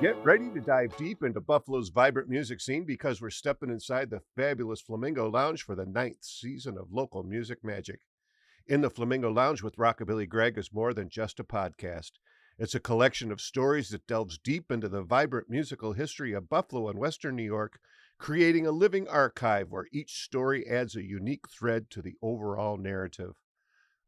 Get ready to dive deep into Buffalo's vibrant music scene because we're stepping inside the fabulous Flamingo Lounge for the 9th season of local music magic. In the Flamingo Lounge with Rockabilly Greg is more than just a podcast. It's a collection of stories that delves deep into the vibrant musical history of Buffalo and Western New York, creating a living archive where each story adds a unique thread to the overall narrative.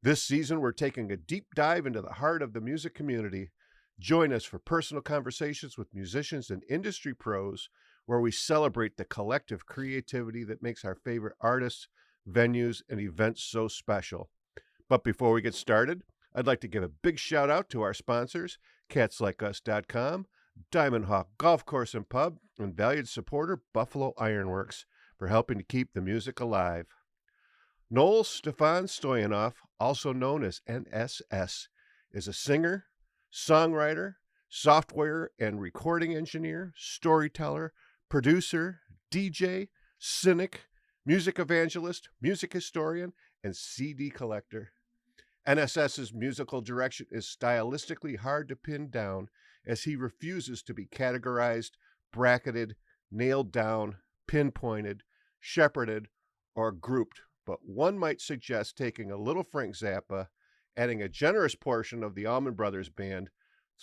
This season, we're taking a deep dive into the heart of the music community. Join us for personal conversations with musicians and industry pros, where we celebrate the collective creativity that makes our favorite artists, venues, and events so special. But before we get started, I'd like to give a big shout out to our sponsors, CatsLikeUs.com, Diamond Hawk Golf Course and Pub, and valued supporter Buffalo Ironworks for helping to keep the music alive. Noel Stefan Stoyanoff, also known as NSS, is a singer, songwriter, software and recording engineer, storyteller, producer, DJ, cynic, music evangelist, music historian, and CD collector. NSS's musical direction is stylistically hard to pin down as he refuses to be categorized, bracketed, nailed down, pinpointed, shepherded, or grouped. But one might suggest taking a little Frank Zappa, adding a generous portion of the Allman Brothers Band,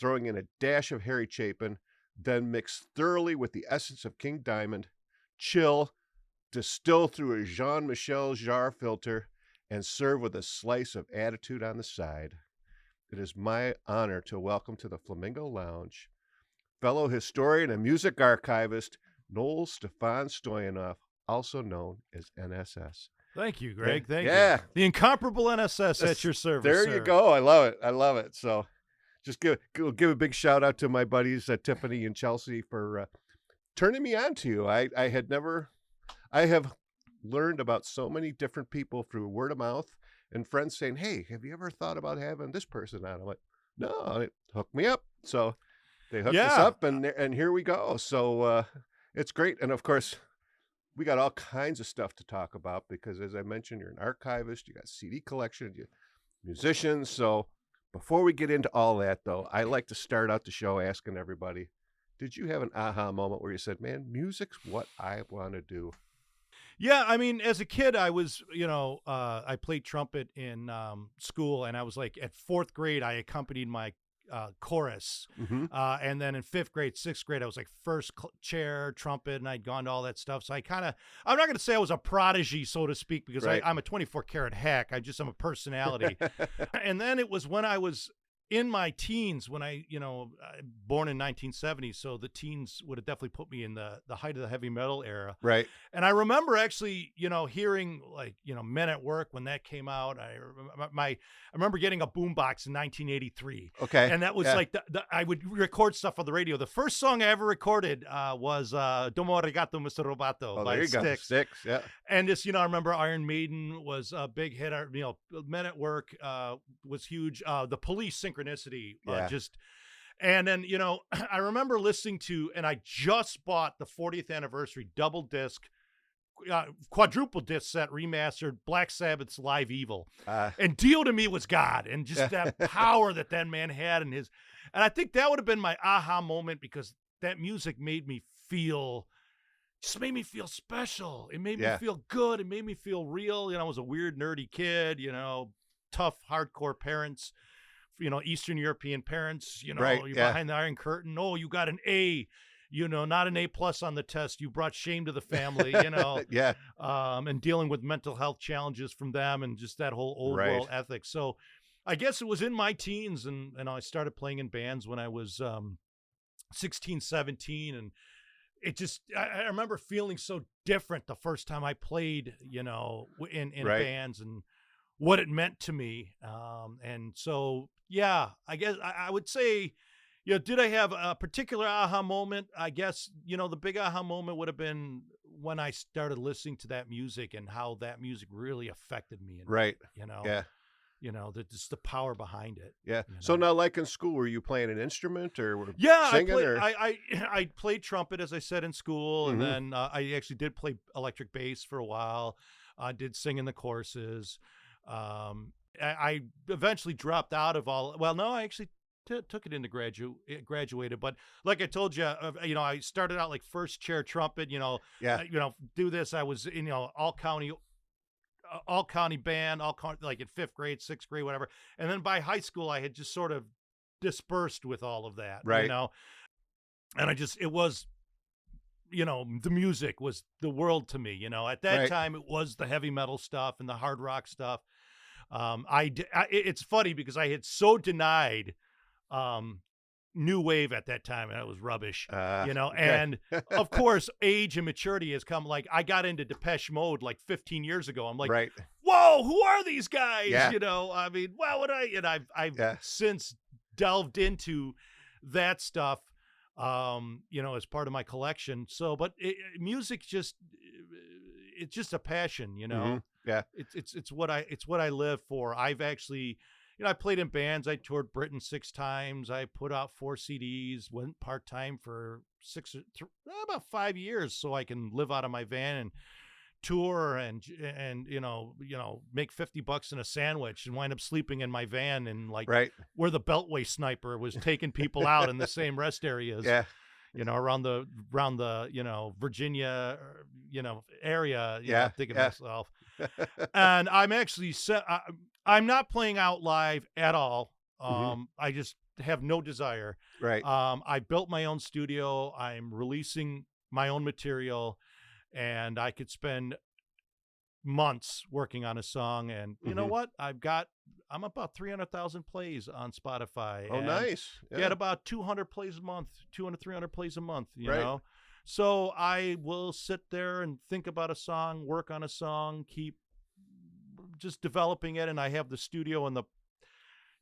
throwing in a dash of Harry Chapin, then mix thoroughly with the essence of King Diamond, chill, distill through a Jean Michele Jarre filter, and serve with a slice of attitude on the side. It is my honor to welcome to the Flamingo Lounge fellow historian and music archivist, Noel Stefan Stoyanoff, also known as NSS. Thank you, Greg. Thank you. The incomparable NSS at your service. There sir. you go. I love it. I love it. So just give a big shout out to my buddies Tiffany and Chelsea for turning me on to you. I have learned about so many different people through word of mouth and friends saying, "Hey, have you ever thought about having this person on?" I'm like, "No, hook me up." So they hooked us up, and here we go. So it's great. And of course, we got all kinds of stuff to talk about because, as I mentioned, you're an archivist, you got CD collection, you musicians. So before we get into all that, though, I like to start out the show asking everybody, did you have an aha moment where you said, man, music's what I want to do? Yeah, I mean, as a kid, I was, I played trumpet in school, and I was like, at 4th grade, I accompanied my chorus. And then in 5th grade, 6th grade, I was like first chair trumpet, and I'd gone to all that stuff. So I'm not going to say I was a prodigy, so to speak, because right. I'm a 24 karat hack. I'm a personality. And then it was when I was in my teens, when born in 1970, so the teens would have definitely put me in the height of the heavy metal era. Right. And I remember actually, hearing Men at Work when that came out. I remember getting a boombox in 1983. Okay. And that was I would record stuff on the radio. The first song I ever recorded was Domo Arigato, Mr. Roboto by Styx. Styx, yeah. And just, I remember Iron Maiden was a big hit. Men at Work was huge. The Police, Synchronicity, and then, I remember listening to, and I just bought the 40th anniversary double disc, quadruple disc set remastered Black Sabbath's Live Evil. And Dio to me was God, and just that power that man had and I think that would have been my aha moment, because that music made me feel special. It made me feel good. It made me feel real. I was a weird, nerdy kid, tough, hardcore parents, Eastern European parents, right, you're behind the Iron Curtain. Oh, you got an A, not an A+ on the test. You brought shame to the family, and dealing with mental health challenges from them, and just that whole old world ethic. So I guess it was in my teens, and I started playing in bands when I was 16, 17, and it just, I remember feeling so different the first time I played, in bands, and what it meant to me. And so, yeah, I guess I would say, did I have a particular aha moment? I guess, the big aha moment would have been when I started listening to that music and how that music really affected me. And, just the power behind it. Yeah. So now, like in school, were you playing an instrument or singing? Or? I played trumpet, as I said, in school. And then I actually did play electric bass for a while. I did sing in the courses. I eventually dropped out of all. Well, no, I actually took it into graduated. But like I told you, I started out like first chair trumpet. Do this. I was in all county band, like in 5th grade, 6th grade, whatever. And then by high school, I had just sort of dispersed with all of that, right? And it was, the music was the world to me. At that time, it was the heavy metal stuff and the hard rock stuff. It's funny because I had so denied new wave at that time, and it was rubbish, okay. And of course, age and maturity has come. Like, I got into Depeche Mode like 15 years ago. I'm like, right. Whoa, who are these guys? Yeah. I mean, I've since delved into that stuff, as part of my collection. So, but music it's just a passion, Mm-hmm. Yeah. It's what I live for. I've actually, I played in bands. I toured Britain 6 times. I put out 4 CDs, went part-time for about 5 years so I can live out of my van and tour and make $50 in a sandwich and wind up sleeping in my van and where the Beltway sniper was taking people out in the same rest areas. Yeah. Around the Virginia, area. Yeah. Thinking to myself, and I'm actually I'm not playing out live at all. I just have no desire. Right. I built my own studio. I'm releasing my own material, and I could spend months working on a song. And you know what? I'm about 300,000 plays on Spotify. Oh, nice. Yeah. Get about 200 plays a month, 200, 300 plays a month, you know? So I will sit there and think about a song, work on a song, keep just developing it. And I have the studio and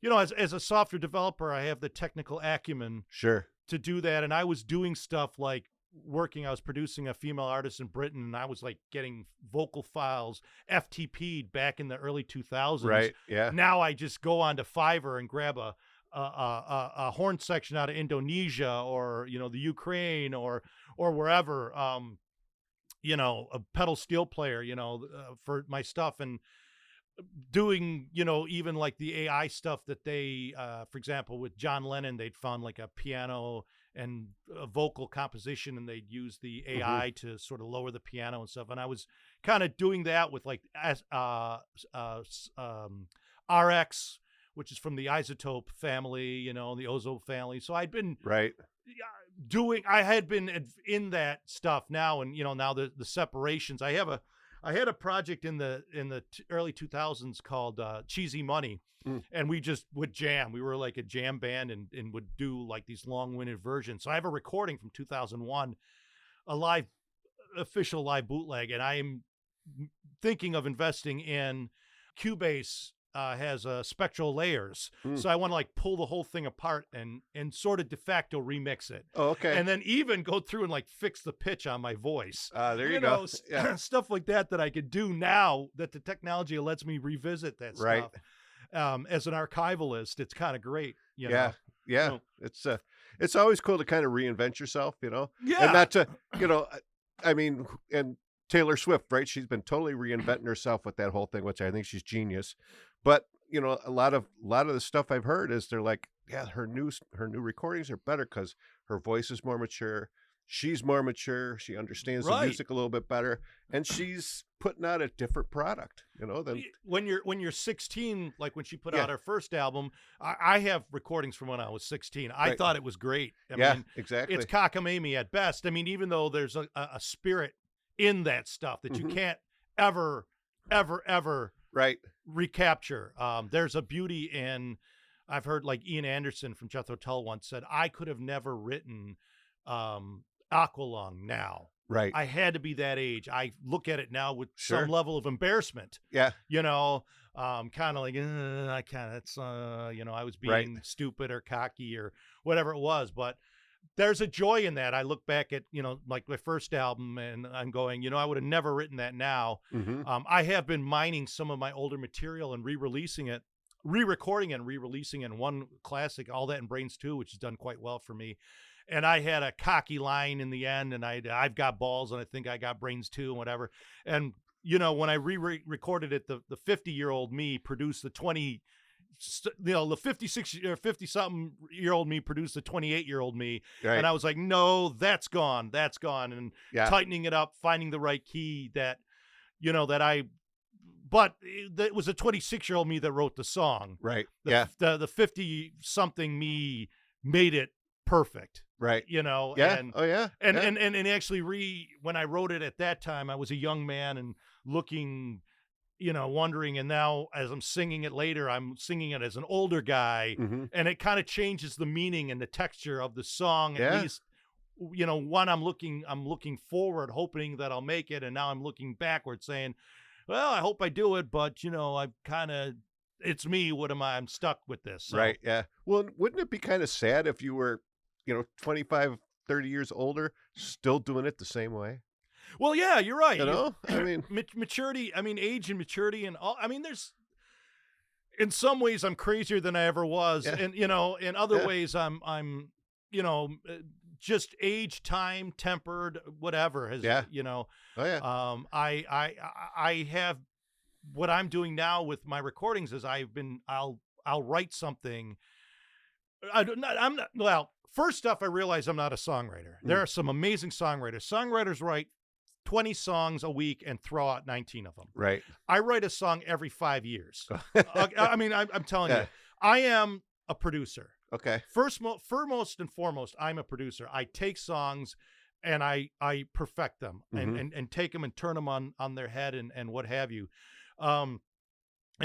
as a software developer, I have the technical acumen to do that. And I was doing stuff like I was producing a female artist in Britain, and I was like getting vocal files FTP'd back in the early 2000s. Right. Yeah. Now I just go onto Fiverr and grab a horn section out of Indonesia or the Ukraine or wherever. A pedal steel player, for my stuff, and doing even like the AI stuff that they for example with John Lennon, they'd found like a piano and a vocal composition, and they'd use the AI to sort of lower the piano and stuff. And I was kind of doing that with like RX, which is from the isotope family, the Ozo family. So I'd been I had been in that stuff now, and now the separations. I had a project in the early 2000s called Cheesy Money, and we just would jam. We were like a jam band and would do like these long-winded versions. So I have a recording from 2001, a official live bootleg, and I am thinking of investing in Cubase. Has spectral layers, so I want to like pull the whole thing apart and sort of de facto remix it. Oh, okay. And then even go through and like fix the pitch on my voice. There you go. Stuff like that I could do now that the technology lets me revisit that stuff. As an archivalist, it's kind of great. Yeah. So, it's always cool to kind of reinvent yourself, Yeah. and not to, I mean, and Taylor Swift, right? She's been totally reinventing herself with that whole thing, which I think she's genius. But a lot of the stuff I've heard is they're like, yeah, her new recordings are better because her voice is more mature. She's more mature. She understands the music a little bit better, and she's putting out a different product. Than when you're 16, like when she put out her first album. I have recordings from when I was 16. I thought it was great. I mean, exactly. It's cockamamie at best. I mean, even though there's a spirit in that stuff that you can't ever recapture. There's a beauty in, I've heard like Ian Anderson from Jethro Tull once said, I could have never written Aqualung now. Right. I had to be that age. I look at it now with some level of embarrassment. Yeah. Kind of like, I was being stupid or cocky or whatever it was, but there's a joy in that. I look back at, like my first album, and I'm going, I would have never written that now. I have been mining some of my older material and re-recording and re-releasing in one classic, All That in Brains 2, which has done quite well for me. And I had a cocky line in the end, and I've got balls, and I think I got brains too, and whatever. And, when I re-recorded it, the 50-year-old me produced the 20 the 56 or 50 something year old me produced the 28-year-old me. Right. And I was like, no, that's gone. And tightening it up, finding the right key that, but it was a 26-year-old me that wrote the song. Right. The 50 something me made it perfect. Right. Yeah. And, And actually when I wrote it at that time, I was a young man and looking, wondering. And now as I'm singing it later, I'm singing it as an older guy, and it kind of changes the meaning and the texture of the song. At least, one, I'm looking forward, hoping that I'll make it. And now I'm looking backward saying, well, I hope I do it, but it's me. What am I? I'm stuck with this. So. Right. Yeah. Well, wouldn't it be kind of sad if you were, 25, 30 years older, still doing it the same way? Well, yeah, you're right. I mean, maturity, age and maturity and all. There's, in some ways I'm crazier than I ever was. Yeah. And, in other ways I'm, just age, time, tempered, whatever has, Oh yeah. I have, what I'm doing now with my recordings is I'll write something. First off, I realize I'm not a songwriter. There are some amazing songwriters. Songwriters write 20 songs a week and throw out 19 of them. Right. I write a song every 5 years. I'm telling you, I am a producer. Okay. Foremost and foremost, I'm a producer. I take songs and I perfect them and take them and turn them on their head and what have you. And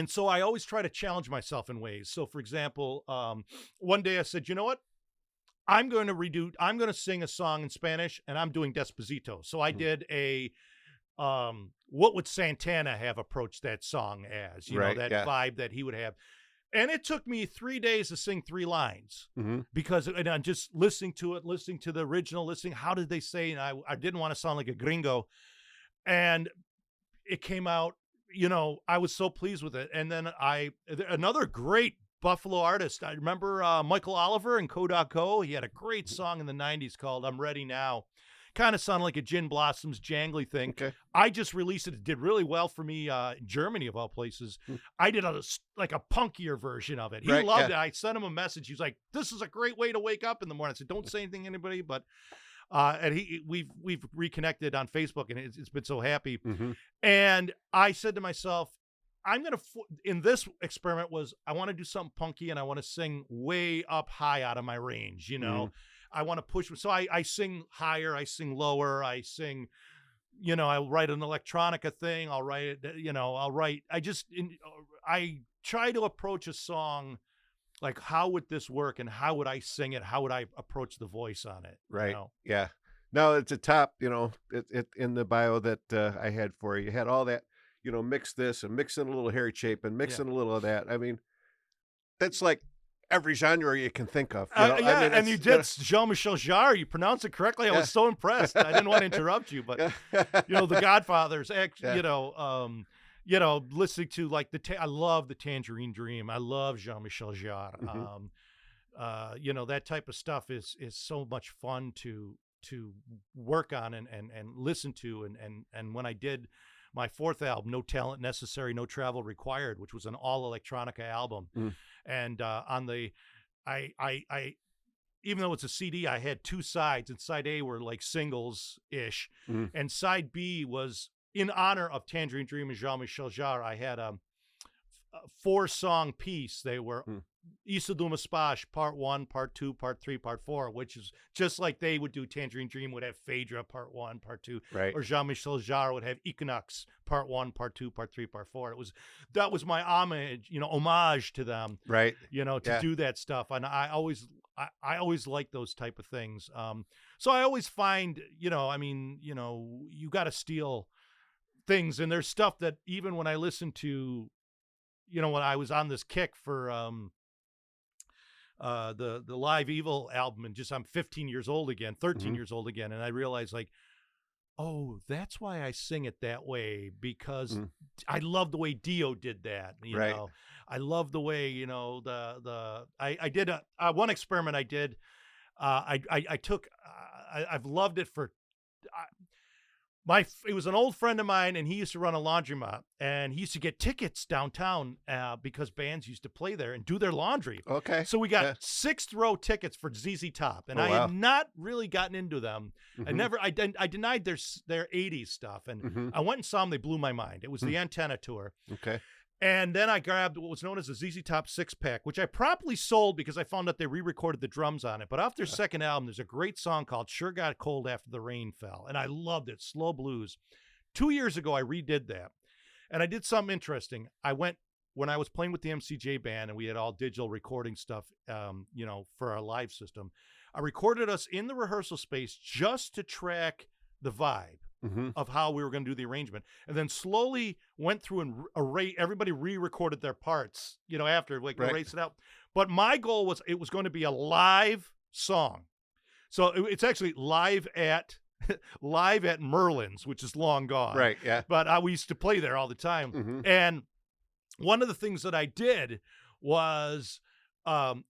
so I always try to challenge myself in ways. So for example, one day I said, you know what? I'm going to sing a song in Spanish and I'm doing Despacito. So I did what would Santana have approached that song as, vibe that he would have. And it took me 3 days to sing 3 lines because I'm just listening to the original, how did they say? And I didn't want to sound like a gringo. And it came out, I was so pleased with it. And then another great Buffalo artist, I remember Michael Oliver and Co. He had a great song in the 90s called I'm Ready Now. Kind of sounded like a Gin Blossoms jangly thing. Okay. I just released it. It did really well for me in Germany, of all places. I did a punkier version of it. He loved it. I sent him a message. He was like, this is a great way to wake up in the morning. I said, don't say anything to anybody, but and we've reconnected on Facebook, and it's been so happy. And I said to myself, in this experiment I want to do something punky and I want to sing way up high out of my range, I want to push. So I sing higher, I sing lower, I sing, I'll write an electronica thing. I'll write it, I try to approach a song like, how would this work and how would I sing it? How would I approach the voice on it? Right. Yeah. No, it's a top, it in the bio that I had for you. You had all that, mix this and mix in a little Harry Chapin, mix in a little of that. That's like every genre you can think of. And you did Jean Michele Jarre. You pronounced it correctly. I was so impressed. I didn't want to interrupt you, but the Godfathers. Listening to I love the Tangerine Dream. I love Jean Michele Jarre. That type of stuff is so much fun to work on and listen to. And when I did my 4th album, No Talent Necessary, No Travel Required, which was an all electronica album. And I even though it's a CD, I had 2 sides, and side A were like singles ish. And side B was in honor of Tangerine Dream and Jean Michele Jarre. I had a 4-song piece. They were Isa de uma Spash, part 1, part 2, part 3, part 4, which is just like they would do. Tangerine Dream would have Phaedra, part 1, part 2, right. Or Jean Michele Jarre would have Equinox, part 1, part 2, part 3, part 4. That was my homage to them, right? To do that stuff, and I always like those type of things. So I always find, you got to steal things, and there's stuff that even when I listen to, when I was on this kick for the Live Evil album, and I'm 15 years old again, 13 years old again, and I realized oh, that's why I sing it that way, because I love the way Dio did that. I love the way, I did one experiment I did. I took, I've loved it for, It was an old friend of mine, and he used to run a laundromat, and he used to get tickets downtown because bands used to play there and do their laundry. Okay. So we got 6th row tickets for ZZ Top, and I had not really gotten into them. I denied their 80s stuff, and I went and saw them. They blew my mind. It was the Antenna tour. Okay. And then I grabbed what was known as a ZZ Top 6-pack, which I promptly sold because I found out they re-recorded the drums on it. But off their second album, there's a great song called Sure Got Cold After the Rain Fell. And I loved it. Slow blues. 2 years ago, I redid that. And I did something interesting. When I was playing with the MCJ band and we had all digital recording stuff, for our live system, I recorded us in the rehearsal space just to track the vibe. Of how we were going to do the arrangement, and then slowly went through and everybody re-recorded their parts, after erase it out. But my goal was it was going to be a live song, so it's actually live at Merlin's, which is long gone. Right. Yeah. But we used to play there all the time, and one of the things that I did was I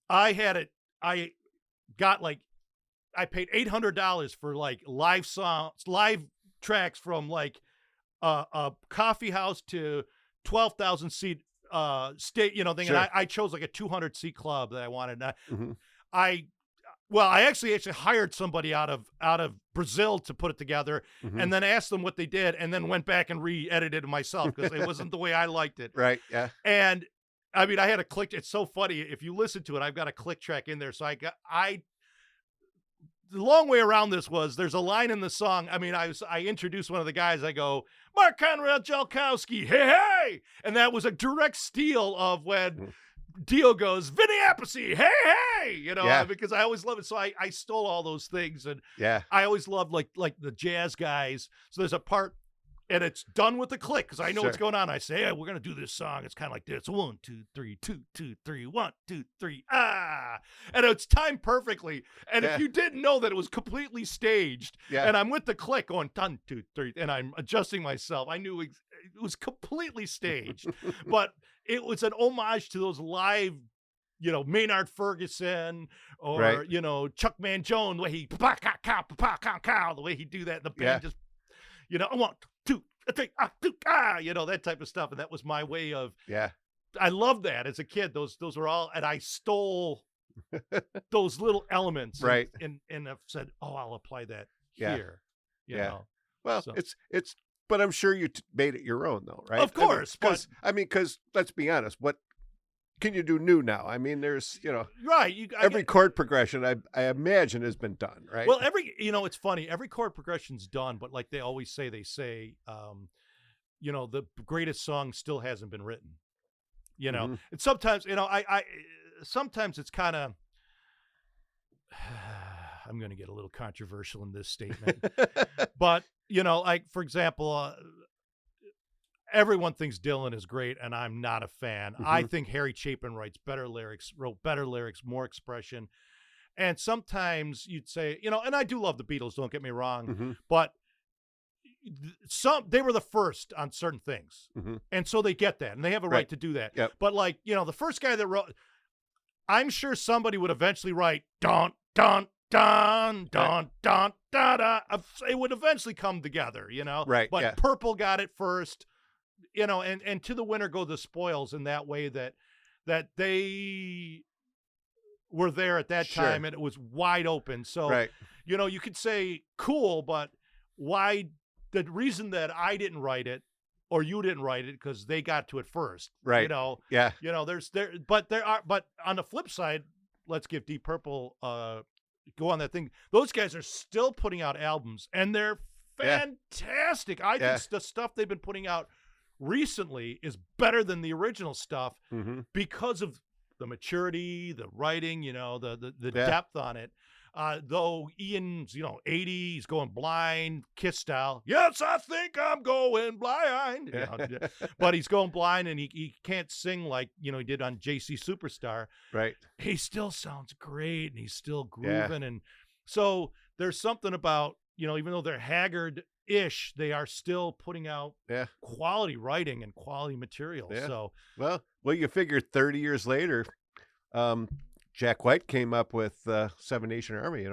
paid $800 for live songs, live tracks from a coffee house to 12,000 seat state thing. Sure. And I chose a 200 seat club that I wanted. I actually hired somebody out of Brazil to put it together, and then asked them what they did, and then went back and re-edited it myself because it wasn't the way I liked it. Right. Yeah. And I mean, I had a click. It's so funny if you listen to it. I've got a click track in there, so the long way around this was there's a line in the song. I mean, I introduced one of the guys. I go, Mark Conrad Jalkowski, hey, and that was a direct steal of when Dio goes, Vinny Appice, hey, because I always love it. So I stole all those things, and I always loved like the jazz guys. So there's a part, and it's done with the click because I know what's going on. I say, we're gonna do this song. It's kind of like this: 1, 2, 3, 2, 2, 3, 1, 2, 3, and it's timed perfectly. And if you didn't know that it was completely staged, and I'm with the click going 1, 2, 3, and I'm adjusting myself, I knew it was completely staged, but it was an homage to those live. Maynard Ferguson or Chuck Mangione, the way he the way he do that. The band just I want 2, 3, 2, that type of stuff. And that was my way of, I loved that as a kid. Those were all, and I stole those little elements, and I've said, I'll apply that here. You know? Well, so. it's, but I'm sure you made it your own though, right? Of course. Because let's be honest, what can you do new now? I mean, there's, right. Every chord progression I imagine has been done, right? Well, it's funny. Every chord progression's done, but like they always say, the greatest song still hasn't been written, and sometimes, sometimes it's kind of, I'm going to get a little controversial in this statement, but for example, everyone thinks Dylan is great, and I'm not a fan. I think Harry Chapin wrote better lyrics, more expression. And sometimes you'd say, and I do love the Beatles, don't get me wrong, but they were the first on certain things. And so they get that, and they have a right to do that. Yep. But the first guy that wrote, I'm sure somebody would eventually write, dun, dun, dun, dun, dun, da, da. It would eventually come together, Right. But Purple got it first. And to the winner go the spoils in that way that they were there at that time and it was wide open. So, you could say cool, but why? The reason that I didn't write it or you didn't write it because they got to it first, right? But on the flip side, let's give Deep Purple go on that thing. Those guys are still putting out albums and they're fantastic. I think the stuff they've been putting out recently is better than the original stuff because of the maturity, the writing, the depth on it. Though Ian's, 80, he's going blind, Kiss style. Yes, I think I'm going blind. But he's going blind and he can't sing like, he did on JC Superstar. Right. He still sounds great and he's still grooving. And so there's something about, even though they're haggard-ish, they are still putting out quality writing and quality material. Yeah. So well, you figure 30 years later, Jack White came up with Seven Nation Army,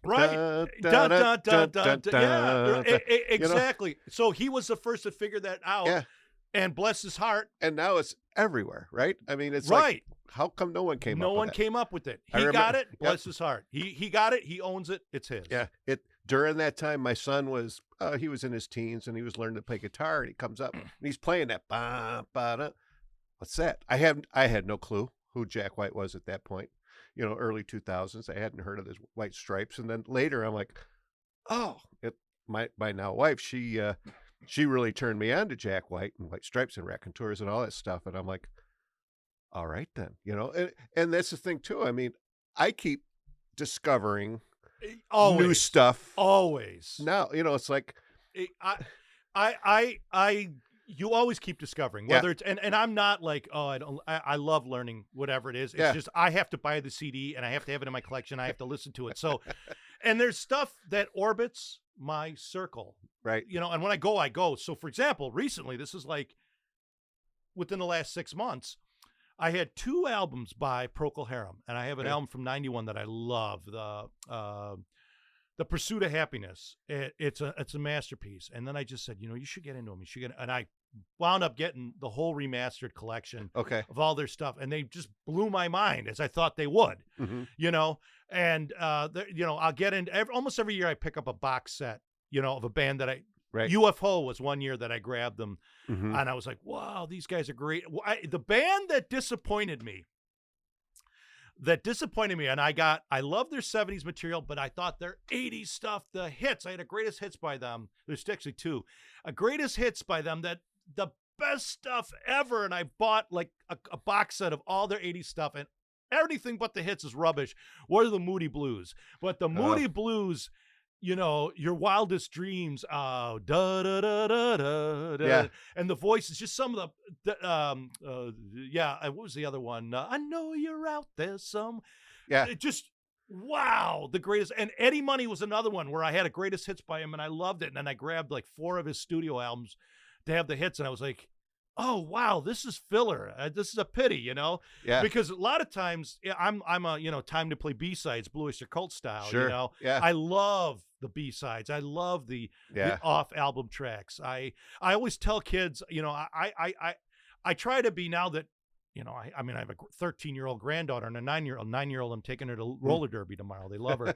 Right. Dun, dun, dun, dun, dun. Yeah, exactly. You know? So he was the first to figure that out. Yeah. And bless his heart. And now it's everywhere, right? I mean, it's right. Like, how come no one came up with it? No one came up with it. He got it. Bless his heart. He got it. He owns it. It's his. Yeah. During that time, my son was, he was in his teens and he was learning to play guitar, and he comes up and he's playing that. What's that? I had no clue who Jack White was at that point. You know, early 2000s. I hadn't heard of his White Stripes. And then later I'm like, oh, my now wife, she really turned me on to Jack White and White Stripes and Raconteurs and all that stuff. And I'm like, all right then, you know, and that's the thing too. I mean, I keep discovering new stuff. Always. Now, you know, it's like, you always keep discovering whether it's, and I'm not like, oh, I love learning whatever it is. It's just, I have to buy the CD and I have to have it in my collection. I have to listen to it. So, and there's stuff that orbits my circle. Right. You know, and when I go. So for example, recently, this is like within the last 6 months, I had 2 albums by Procol Harum, and I have an album from '91 that I love, the Pursuit of Happiness. It's a masterpiece. And then I just said, you know, you should get into them. And I wound up getting the whole remastered collection of all their stuff, and they just blew my mind, as I thought they would. You know, and you know, I'll get in almost every year. I pick up a box set, you know, of a band that UFO was one year that I grabbed them, and I was like, wow, these guys are great. The band that disappointed me, and I love their 70s material, but I thought their 80s stuff, the hits, I had a greatest hits by them. There's actually 2, a greatest hits by them, that the best stuff ever. And I bought like a box set of all their 80s stuff, and everything but the hits is rubbish. What are the Moody Blues? But the Moody Blues, you know, Your Wildest Dreams, da da da da da, yeah, and the voice is just some of what was the other one? I know you're out there some, it just wow, the greatest. And Eddie Money was another one where I had a greatest hits by him, and I loved it. And then I grabbed like 4 of his studio albums to have the hits, and I was like, oh wow, this is filler. This is a pity, you know, because a lot of times I'm a, you know, time to play B-sides, Blue Oyster Cult style. You know, I love the B-sides. I love the off album tracks. I always tell kids, you know, I try to be, now that, you know, I mean, I have a 13-year-old granddaughter and a 9-year-old. I'm taking her to roller derby tomorrow. They love her.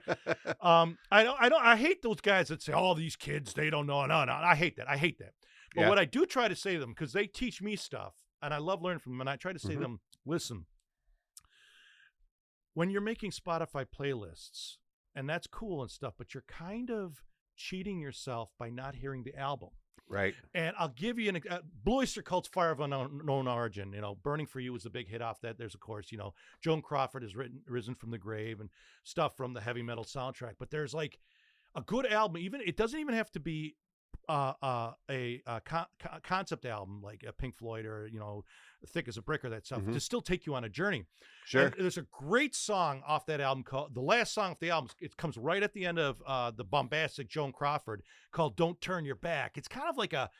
I hate those guys that say, oh, these kids, they don't know. No, I hate that. But what I do try to say to them, because they teach me stuff, and I love learning from them, and I try to say to them, listen, when you're making Spotify playlists, and that's cool and stuff, but you're kind of cheating yourself by not hearing the album. Right. And I'll give you an Blue Oyster Cult's Fire of Unknown Origin. You know, Burning for You was the big hit off that. There's, of course, you know, Joan Crawford has risen from the grave and stuff from the heavy metal soundtrack. But there's like a good album. Even it doesn't even have to be a concept album like a Pink Floyd or, you know, Thick as a Brick or that stuff, to still take you on a journey. Sure. And there's a great song off that album called, the last song off the album, it comes right at the end of the bombastic Joan Crawford, called Don't Turn Your Back. It's kind of like a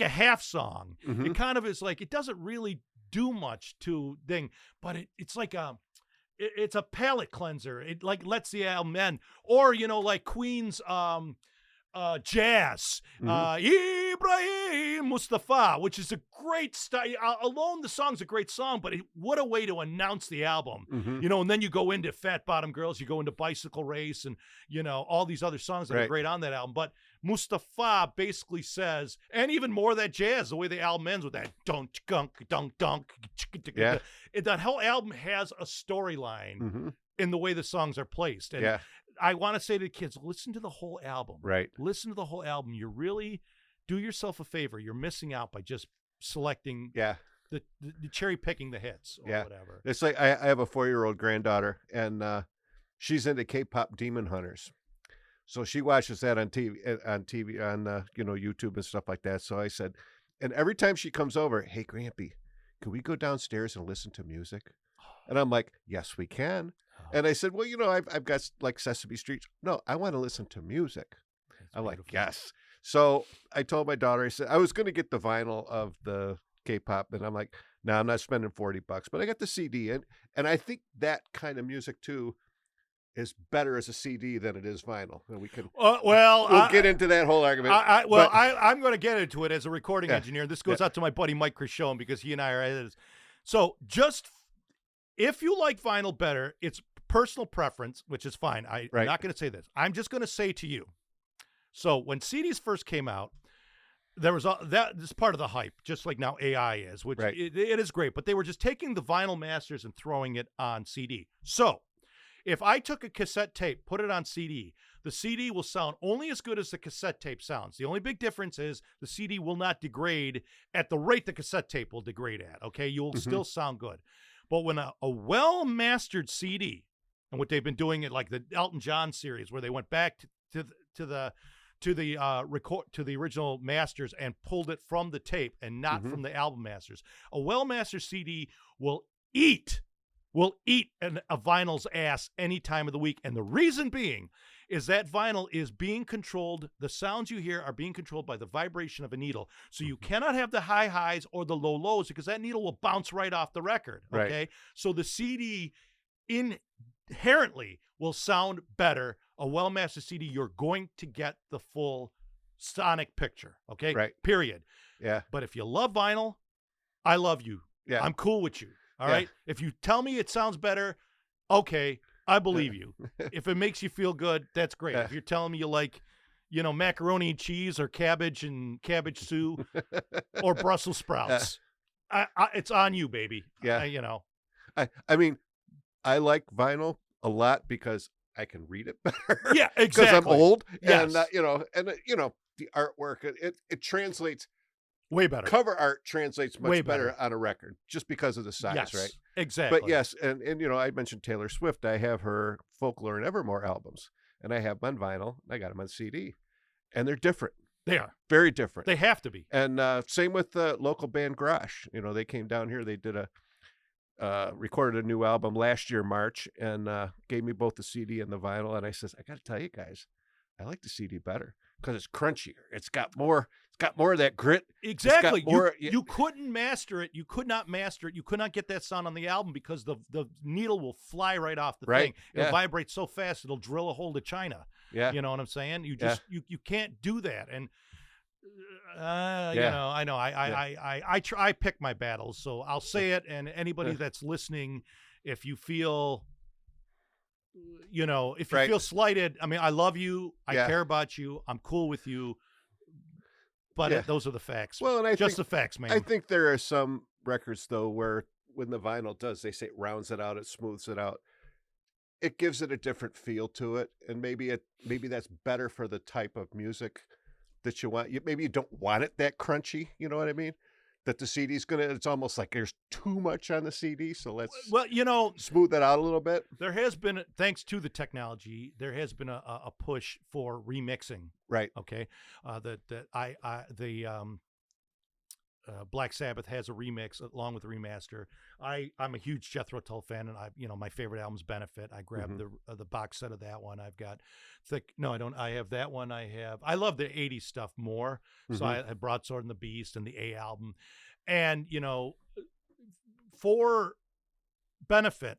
half song. It kind of is like, it doesn't really do much to thing, but it's like it's a palate cleanser. It like lets the album end. Or, you know, like Queen's Jazz, Ibrahim Mustafa, which is a great alone the song's a great song, but what a way to announce the album. You know, and then you go into Fat Bottom Girls, you go into Bicycle Race, and, you know, all these other songs that are great on that album. But Mustafa basically says, and even more of that jazz, the way the album ends with that dunk dunk dunk dunk, that whole album has a storyline in the way the songs are placed. And I want to say to the kids, listen to the whole album. Right. Listen to the whole album. You really do yourself a favor. You're missing out by just selecting the cherry picking the hits or whatever. It's like I have a 4-year-old granddaughter, and she's into K-pop Demon Hunters. So she watches that on TV, you know, YouTube and stuff like that. So I said, and every time she comes over, hey, Grampy, can we go downstairs and listen to music? And I'm like, yes, we can. And I said, well, you know, I've got like Sesame Street. No, I want to listen to music. I'm like, yes. So I told my daughter, I said, I was going to get the vinyl of the K-pop. And I'm like, no, I'm not spending $40, but I got the CD. And I think that kind of music too is better as a CD than it is vinyl. And we can we'll get into that whole argument. I'm going to get into it as a recording Yeah. engineer. This goes out to my buddy Mike Crichon because he and I are editors. So just if you like vinyl better, it's personal preference, which is fine. I'm not going to say this. I'm just going to say to you. So when CDs first came out, there was this is part of the hype, just like now AI is, which it is great. But they were just taking the vinyl masters and throwing it on CD. So if I took a cassette tape, put it on CD, the CD will sound only as good as the cassette tape sounds. The only big difference is the CD will not degrade at the rate the cassette tape will degrade at. Okay, you'll still sound good. But when a well-mastered CD, and what they've been doing at like the Elton John series, where they went back to the original masters and pulled it from the tape and not from the album masters, a well-mastered CD will eat a vinyl's ass any time of the week. And the reason being is that vinyl is being controlled. The sounds you hear are being controlled by the vibration of a needle. So you cannot have the high highs or the low lows because that needle will bounce right off the record. Okay. Right. So the CD inherently will sound better. A well-mastered CD, you're going to get the full sonic picture. Okay. Right. Period. Yeah. But if you love vinyl, I love you. Yeah. I'm cool with you. All right. If you tell me it sounds better, okay, I believe you. If it makes you feel good, that's great. If you're telling me you like, macaroni and cheese or cabbage and cabbage stew or Brussels sprouts, it's on you, baby. Yeah. I mean, I like vinyl a lot because I can read it better. Yeah, exactly. Because I'm old. Yes. And the artwork, it translates. Way better. Cover art translates much better on a record just because of the size, yes, right? Exactly. But yes, and I mentioned Taylor Swift. I have her Folklore and Evermore albums, and I have them on vinyl. I got them on CD, and they're different. They are very different. They have to be. And same with the local band Garage. They came down here. They did recorded a new album last year, March, and gave me both the CD and the vinyl. And I says, I got to tell you guys, I like the CD better because it's crunchier. It's got more of that grit. Exactly. You couldn't master it. You could not master it. You could not get that sound on the album because the needle will fly right off the thing. It'll vibrate so fast it'll drill a hole to China. Yeah. You know what I'm saying? You just you can't do that. And I know. I pick my battles, so I'll say it. And anybody that's listening, if you feel feel slighted, I mean, I love you. I care about you. I'm cool with you. But those are the facts. Well, and the facts, man. I think there are some records, though, where when the vinyl does, they say it rounds it out, it smooths it out. It gives it a different feel to it. And maybe that's better for the type of music that you want. Maybe you don't want it that crunchy. You know what I mean? That the CD's it's almost like there's too much on the CD. So let's smooth that out a little bit. There has been, thanks to the technology, there has been a push for remixing. Right. Okay. Black Sabbath has a remix along with the remaster. I'm a huge Jethro Tull fan, and my favorite album's Benefit. I grabbed the box set of that one. I've got I don't. I have that one. I love the 80s stuff more. So I had Broadsword and the Beast and the A album. And, for Benefit,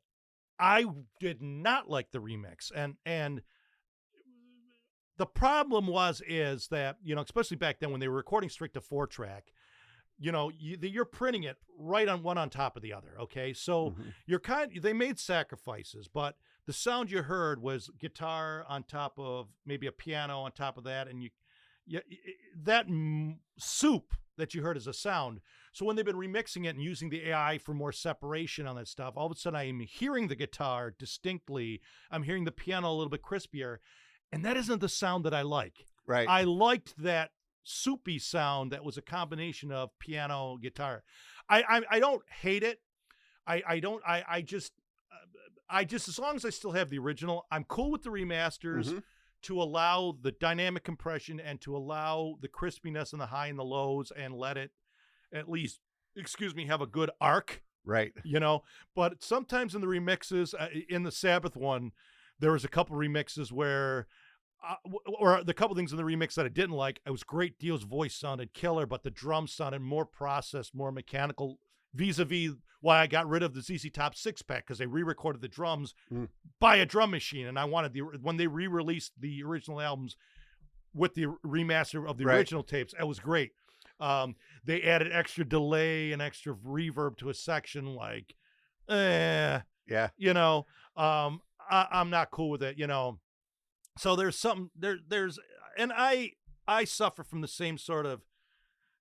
I did not like the remix. And the problem is that, especially back then when they were recording straight to 4-track, you're printing it right on one on top of the other. Okay. So they made sacrifices, but the sound you heard was guitar on top of maybe a piano on top of that. And that soup that you heard as a sound. So when they've been remixing it and using the AI for more separation on that stuff, all of a sudden I am hearing the guitar distinctly. I'm hearing the piano a little bit crispier, and that isn't the sound that I like. Right. I liked that soupy sound that was a combination of piano, guitar. I don't hate it. I just as long as I still have the original, I'm cool with the remasters to allow the dynamic compression and to allow the crispiness and the high and the lows and let it at least, have a good arc. Right. But sometimes in the remixes, in the Sabbath one, there was a couple remixes where or the couple things in the remix that I didn't like. It was great. Dio's voice sounded killer, but the drums sounded more processed, more mechanical. vis-a-vis why I got rid of the ZZ Top 6-pack, because they re-recorded the drums by a drum machine, and I wanted when they re-released the original albums with the remaster of the original tapes, it was great. They added extra delay and extra reverb to a section, like, you know, I'm not cool with it, you know. So there's something there's, and I suffer from the same sort of,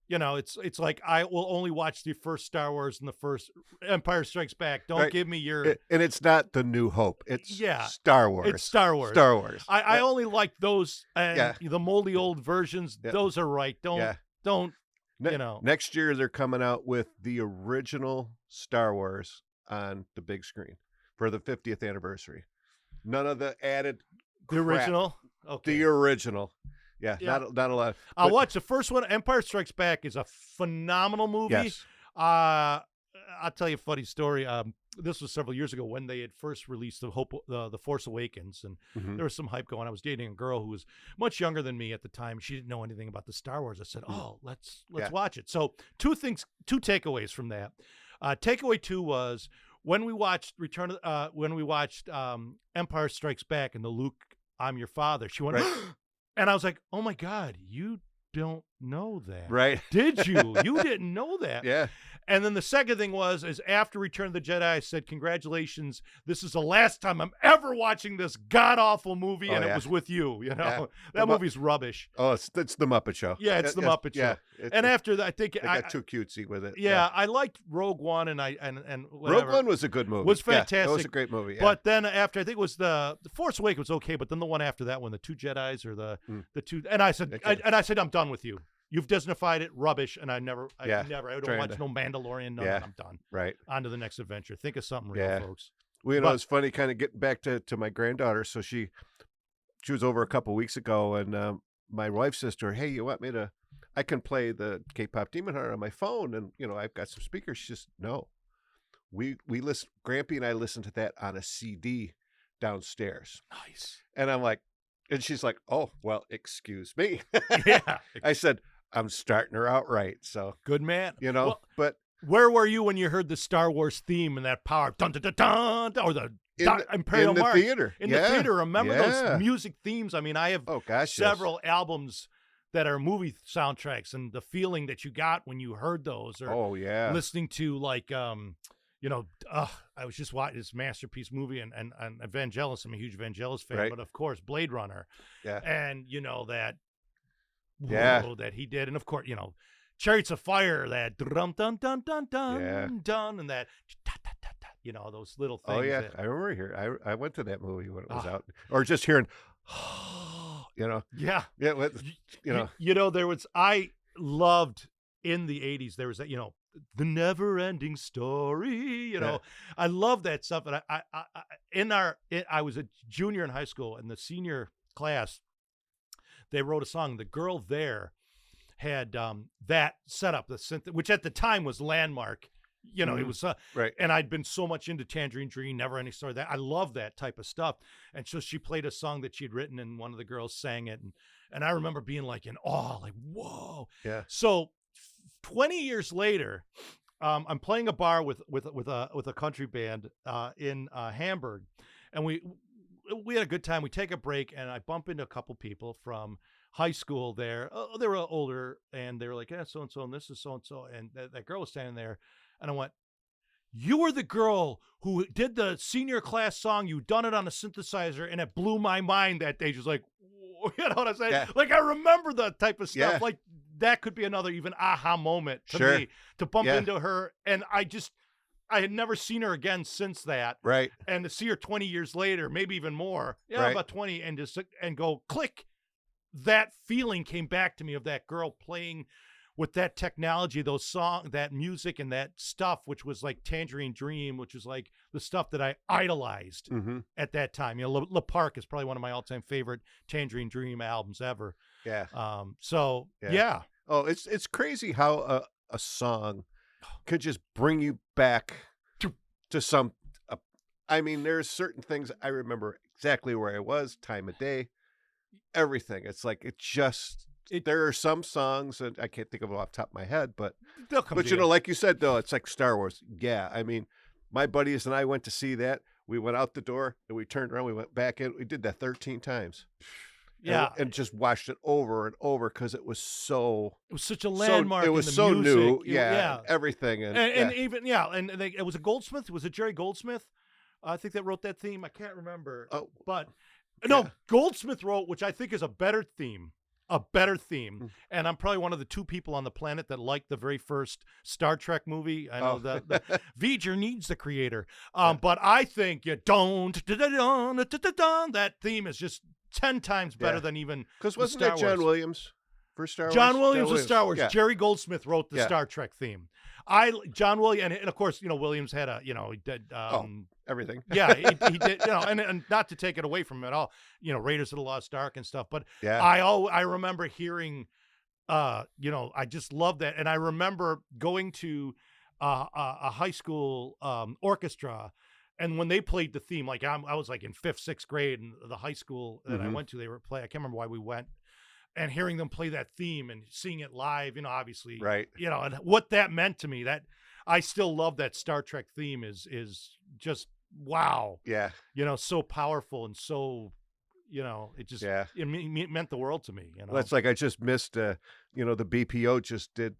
you know, it's like I will only watch the first Star Wars and the first Empire Strikes Back. Don't give me your... And it's not the New Hope. It's Star Wars. It's Star Wars. Star Wars. I only like those, and the moldy old versions. Those are right. Don't, you know. Next year they're coming out with the original Star Wars on the big screen for the 50th anniversary. None of the added crap. The original? Okay. The original. Yeah. Not a lot. I'll watch the first one. Empire Strikes Back is a phenomenal movie. Yes. I'll tell you a funny story. This was several years ago when they had first released the Force Awakens, and there was some hype going. I was dating a girl who was much younger than me at the time. She didn't know anything about the Star Wars. I said, "Oh, let's watch it." So two takeaways from that. Takeaway 2 was when we watched Empire Strikes Back and the Luke, "I'm your father." She went, and I was like, "Oh my God, you don't know that, right? Did you? You didn't know that?" Yeah. And then the second thing is after Return of the Jedi, I said, "Congratulations, this is the last time I'm ever watching this god awful movie," and it was with you. You know, that movie's rubbish. Oh, it's the Muppet Show. Yeah, it's the Muppet Show. And after that, I think they got too cutesy with it. Yeah, I liked Rogue One, and whatever. Rogue One was a good movie. Was fantastic. It was a great movie. Yeah. But then after, I think it was the Force Awakens was okay, but then the one after that one, the two Jedis or the two, and I said, I'm done with you. You've Disneyfied it, rubbish, and I don't watch no Mandalorian. No, I'm done. Right. On to the next adventure. Think of something real, folks. Well, you know, it's funny, kind of getting back to my granddaughter. So she was over a couple weeks ago, and my wife says to her, "Hey, you want me to? I can play the K-pop Demon Hunter on my phone, and you know, I've got some speakers." She says, "No, we listen. Grampy and I listen to that on a CD downstairs." Nice. And I'm like, and she's like, "Oh, well, excuse me." Yeah. I said, "I'm starting her out right." So good man. You know, but where were you when you heard the Star Wars theme and that power dun dun dun dun, or the Imperial March theater? In the theater, remember those music themes? I mean, I have several albums that are movie soundtracks, and the feeling that you got when you heard those, or listening to like you know, I was just watching this masterpiece movie and Vangelis. I'm a huge Vangelis fan, but of course Blade Runner. Yeah. And you know that that he did, and of course, you know, Chariots of Fire, that dun dun dun dun dun dun, and that you know, those little things. Oh yeah, I remember here. I went to that movie when it was out, or just hearing, you know, you know, there was, I loved in the 80s. There was that, you know, the never-ending story. You know, I love that stuff. And I was a junior in high school, and the senior class, they wrote a song. The girl there had that set up, the synth, which at the time was landmark. You know, it was and I'd been so much into Tangerine Dream, Never Ending Story, that I love that type of stuff. And so she played a song that she'd written, and one of the girls sang it, and I remember being like in awe, like, whoa. Yeah. So 20 years later, I'm playing a bar with a country band in Hamburg, and we had a good time. We take a break, and I bump into a couple people from high school there. They were older, and they were like, "Yeah, so and so, and this is so and so," and that girl was standing there, and I went, "You were the girl who did the senior class song. You done it on a synthesizer, and it blew my mind that day." She was like, you know what I'm saying? Yeah. Like, I remember that type of stuff. Like, that could be another even aha moment to me, to bump into her. And I had never seen her again since that. Right. And to see her 20 years later, maybe even more, about 20, and go click. That feeling came back to me of that girl playing with that technology, those songs, that music, and that stuff, which was like Tangerine Dream, which was like the stuff that I idolized at that time. You know, Le Parc is probably one of my all-time favorite Tangerine Dream albums ever. Yeah. So yeah. Oh, it's crazy how a song could just bring you back to some. I mean, there's certain things I remember exactly where I was, time of day, everything. It's like it just there are some songs, and I can't think of them off the top of my head, but they'll come to you you. know, like you said, though, it's like Star Wars. Yeah, I mean, my buddies and I went to see that. We went out the door, and we turned around. We went back in. We did that 13 times. Yeah, and just watched it over and over because it was so. It was such a landmark. It was in the so music. new. Yeah, everything. And even it was a Goldsmith. Was it Jerry Goldsmith? I think that wrote that theme. I can't remember. Oh, but no, Goldsmith wrote, which I think is a better theme. And I'm probably one of the 2 people on the planet that liked the very first Star Trek movie. I know that V'ger needs the creator. But I think that theme is just 10 times better than even because wasn't that John Williams for Star Wars? John Williams was Star Wars. Yeah. Jerry Goldsmith wrote the Star Trek theme. John Williams, and of course, Williams had he did everything. Yeah, he did, and not to take it away from him at all, Raiders of the Lost Ark and stuff. But I remember hearing, I just love that, and I remember going to a high school orchestra. And when they played the theme, like I was like in 5th, 6th grade, and the high school that I went to, they were playing. I can't remember why we went, and hearing them play that theme and seeing it live, obviously, right? And what that meant to me. That I still love that Star Trek theme is just wow. Yeah. So powerful and so, it just it meant the world to me. Well, it's like I just missed. The BPO just did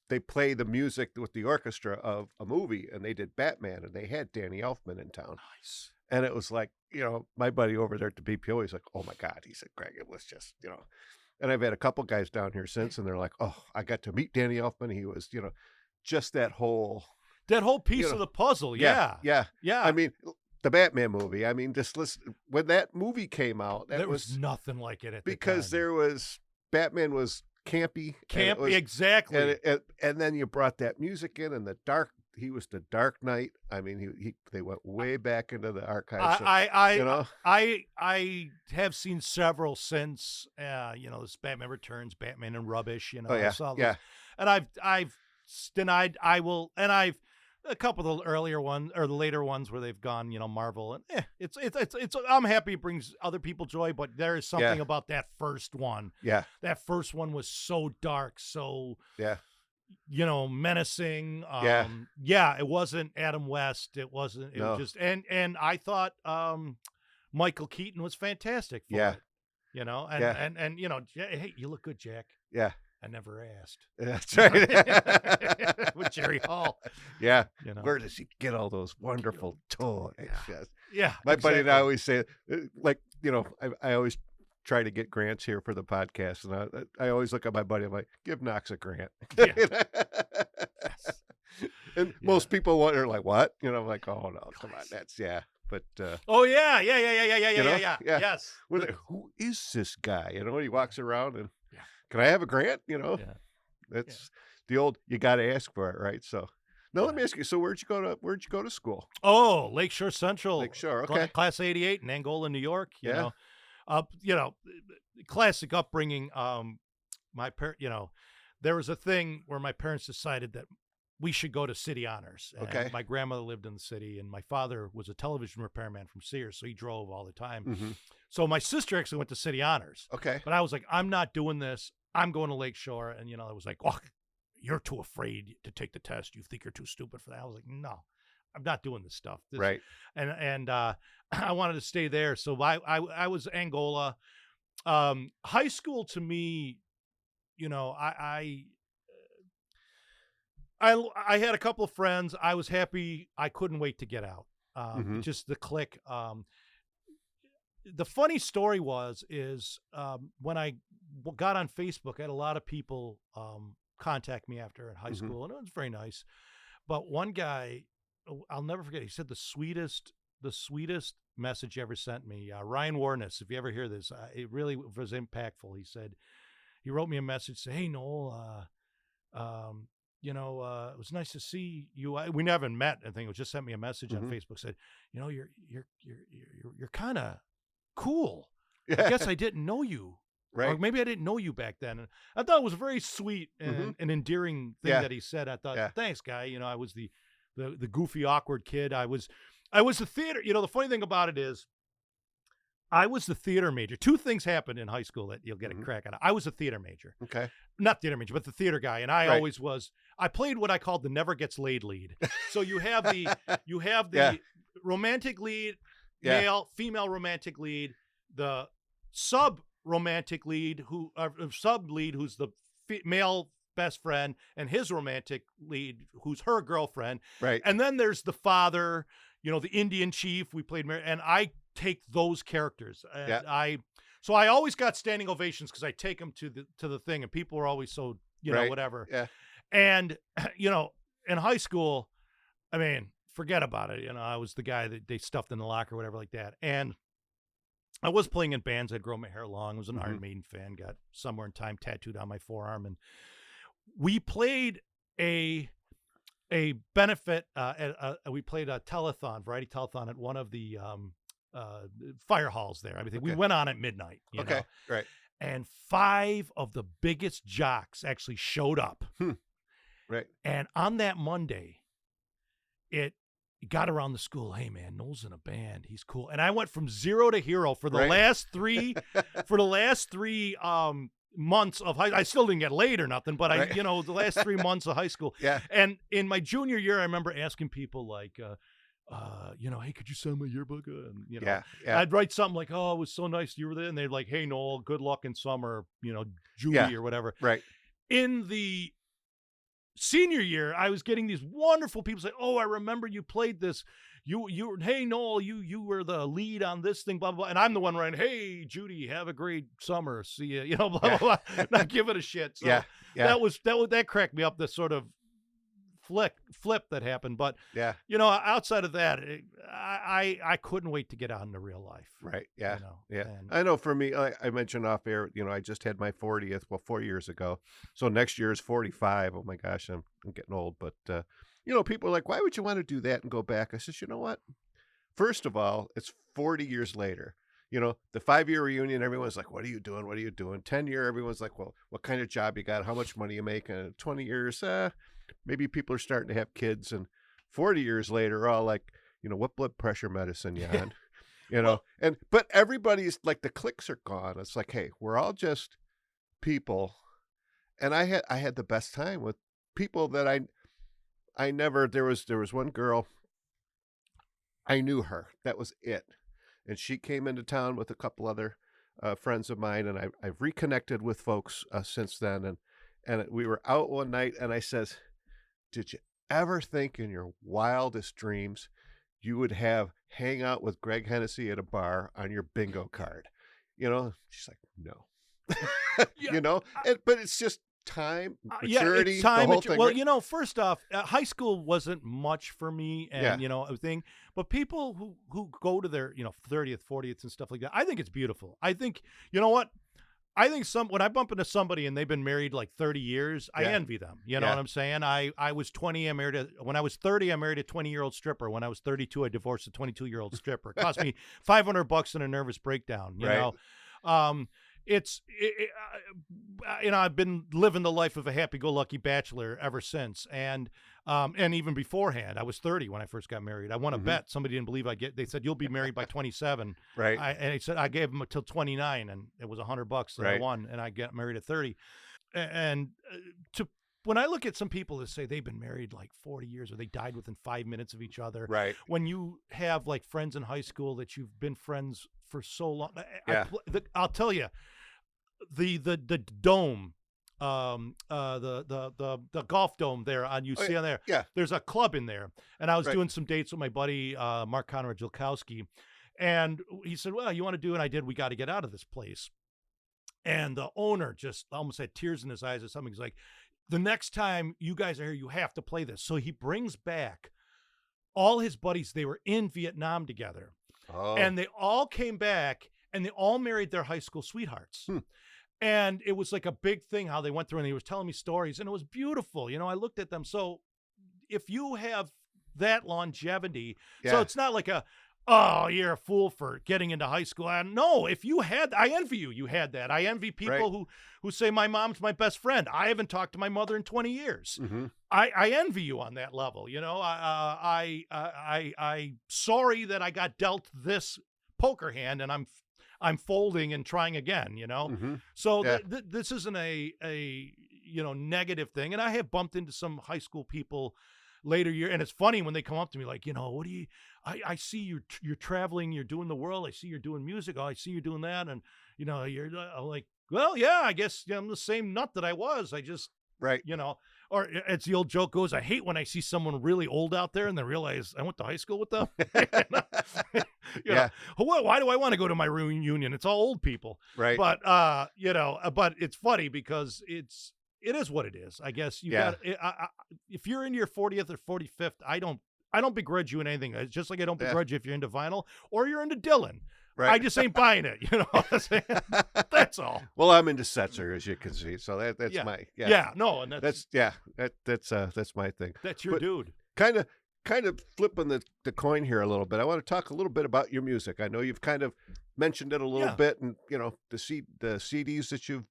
They play the music with the orchestra of a movie, and they did Batman, and they had Danny Elfman in town. Nice. And it was like, my buddy over there at the BPO, he's like, oh my God. He said, Greg, it was just, and I've had a couple guys down here since, and they're like, oh, I got to meet Danny Elfman. He was, just that whole piece of the puzzle. Yeah. I mean, the Batman movie. I mean, just listen, when that movie came out, there was nothing like it because there was Batman was campy, exactly, and then you brought that music in, and he was the Dark Knight. I mean, they went way back into the archives. I have seen several since. This Batman Returns, Batman and Rubbish. I saw those, and I've denied. I've a couple of the earlier ones or the later ones where they've gone, Marvel, and it's. I'm happy it brings other people joy, but there is something about that first one. Yeah, that first one was so dark, so menacing. It wasn't Adam West. It wasn't. It was just and I thought Michael Keaton was fantastic for it. And hey, you look good, Jack. Yeah. I never asked. That's right. With Jerry Hall. Yeah. Where does he get all those wonderful toys? Yeah. My buddy and I always say, like, I always try to get grants here for the podcast. And I always look at my buddy. I'm like, give Knox a grant. Yeah. Yes. And most people are like, what? I'm like, oh, no, come on. That's, But oh yeah. Yes. Who is this guy? He walks around and can I have a grant? That's the old. You got to ask for it, right? So, let me ask you. So, where'd you go to school? Oh, Lakeshore Central. Lakeshore, okay. Class 88 in Angola, New York. You know, classic upbringing. There was a thing where my parents decided that we should go to city honors. And my grandmother lived in the city, and my father was a television repairman from Sears, so he drove all the time. Mm-hmm. So my sister actually went to city honors. Okay. But I was like, I'm not doing this. I'm going to Lakeshore. And, it was like, oh, you're too afraid to take the test. You think you're too stupid for that. I was like, no, I'm not doing this stuff. Right. And I wanted to stay there. So I was Angola. High school to me, I had a couple of friends. I was happy. I couldn't wait to get out. Just the click. The funny story is when I got on Facebook, I had a lot of people contact me after in high school, and it was very nice. But one guy, I'll never forget, he said the sweetest message he ever sent me. Ryan Warness, if you ever hear this, it really was impactful. He wrote me a message, say, "Hey Noel, it was nice to see you. We never met. I think it just sent me a message on Facebook. Said, you're kind of cool. I guess I didn't know you, right? Or maybe I didn't know you back then." And I thought it was a very sweet and endearing thing that he said. I thought, thanks, guy. I was the goofy, awkward kid. I was the theater. The funny thing about it is, I was the theater major. Two things happened in high school that you'll get a crack on. I was a theater major. Okay. Not theater major, but the theater guy. And I always was. I played what I called the never gets laid lead. So you have the romantic lead, male, female romantic lead, the sub romantic lead sub lead who's the male best friend, and his romantic lead who's her girlfriend. Right. And then there's the father, the Indian chief. We played, and I take those characters. And so I always got standing ovations because I take them to the thing, and people are always so, whatever. Yeah. And, in high school, I mean, forget about it. I was the guy that they stuffed in the locker or whatever like that. And I was playing in bands. I'd grown my hair long. I was an Iron Maiden fan, got Somewhere in Time tattooed on my forearm. And we played a benefit, we played a variety telethon at one of the fire halls there. I mean, we went on at midnight. You know? Right. And 5 of the biggest jocks actually showed up. Right. And on that Monday, it got around the school. Hey man, Noel's in a band. He's cool. And I went from 0 to hero for the last 3 months of high. I still didn't get laid or nothing, but the last 3 months of high school. Yeah. And in my junior year, I remember asking people like, hey, could you sign my yearbook? And I'd write something like, oh, it was so nice you were there. And they'd like, hey, Noel, good luck in summer, Julie or whatever. Right. In the senior year, I was getting these wonderful people say, oh, I remember you played this. Hey, Noel, you were the lead on this thing, blah, blah, blah. And I'm the one writing, hey, Judy, have a great summer. See ya, blah, blah, blah. Not giving a shit. So that cracked me up, this sort of flip that happened. But outside of that, I couldn't wait to get out into real life. Right. Yeah. And I know for me, I mentioned off air, I just had my 40th, 4 years ago. So next year is 45. Oh my gosh, I'm getting old. But people are like, why would you want to do that and go back? I says, you know what? First of all, it's 40 years later. The 5-year reunion, everyone's like, what are you doing? What are you doing? 10-year, everyone's like, well, what kind of job you got? How much money you make? 20 years, maybe people are starting to have kids. And 40 years later, all like, what blood pressure medicine you on? But everybody's like, the cliques are gone. It's like, hey, we're all just people. And I had the best time with people that I never, there was one girl, I knew her. That was it. And she came into town with a couple other friends of mine, and I've reconnected with folks since then. And we were out one night, and I says, did you ever think in your wildest dreams you would hang out with Greg Hennessy at a bar on your bingo card? She's like, no. But it's just time, maturity, it's time, the whole thing. Well, first off, high school wasn't much for me, and everything. But people who go to their 30th, 40th, and stuff like that, I think it's beautiful. I think what. I think when I bump into somebody and they've been married like 30 years, I envy them. You know what I'm saying? I was 20. When I was 30, I married a 20-year-old stripper. When I was 32, I divorced a 22-year-old stripper. It cost me $500 and a nervous breakdown. You know, I've been living the life of a happy-go-lucky bachelor ever since, and even beforehand. I was 30 when I first got married. I won a bet. Somebody didn't believe they said, you'll be married by 27. Right. And I said, I gave them until 29, and it was $100 that I won, and I got married at 30. And when I look at some people that say they've been married like 40 years or they died within 5 minutes of each other. Right. When you have like friends in high school that you've been friends for so long, I'll tell you, the dome, the golf dome there on UC on there. Yeah. There's a club in there, and I was doing some dates with my buddy Mark Conrad Jilkowski, and he said, "Well, you want to do?" And I did. We got to get out of this place. And the owner just almost had tears in his eyes or something. He's like, "The next time you guys are here, you have to play this." So he brings back all his buddies. They were in Vietnam together, and they all came back, and they all married their high school sweethearts. And it was like a big thing how they went through, and he was telling me stories, and it was beautiful. I looked at them. So if you have that longevity, so it's not like oh, you're a fool for getting into high school. No, if you had, I envy you. You had that. I envy people who say my mom's my best friend. I haven't talked to my mother in 20 years. I envy you on that level. I sorry that I got dealt this poker hand, and I'm folding and trying again, you know? Mm-hmm. So Yeah. this isn't a negative thing. And I have bumped into some high school people later year. And it's funny when they come up to me like, what do you, I see you're traveling, you're doing the world. I see you're doing music. Oh, I see you're doing that. And, you're like, well, yeah, I guess I'm the same nut that I was. I just, right. Or it's the old joke goes, I hate when I see someone really old out there and they realize I went to high school with them. Yeah. Why do I want to go to my reunion? It's all old people. Right. But, but it's funny because it is what it is. I guess if you're into your 40th or 45th, I don't begrudge you in anything. It's just like I don't begrudge you if you're into vinyl or you're into Dylan. Right. I just ain't buying it. You know what I'm saying? That's all. Well, I'm into Setzer, as you can see. So that's my no, and that's my thing. That's your dude. Kind of flipping the coin here a little bit. I want to talk a little bit about your music. I know you've kind of mentioned it a little bit, and the CDs that you've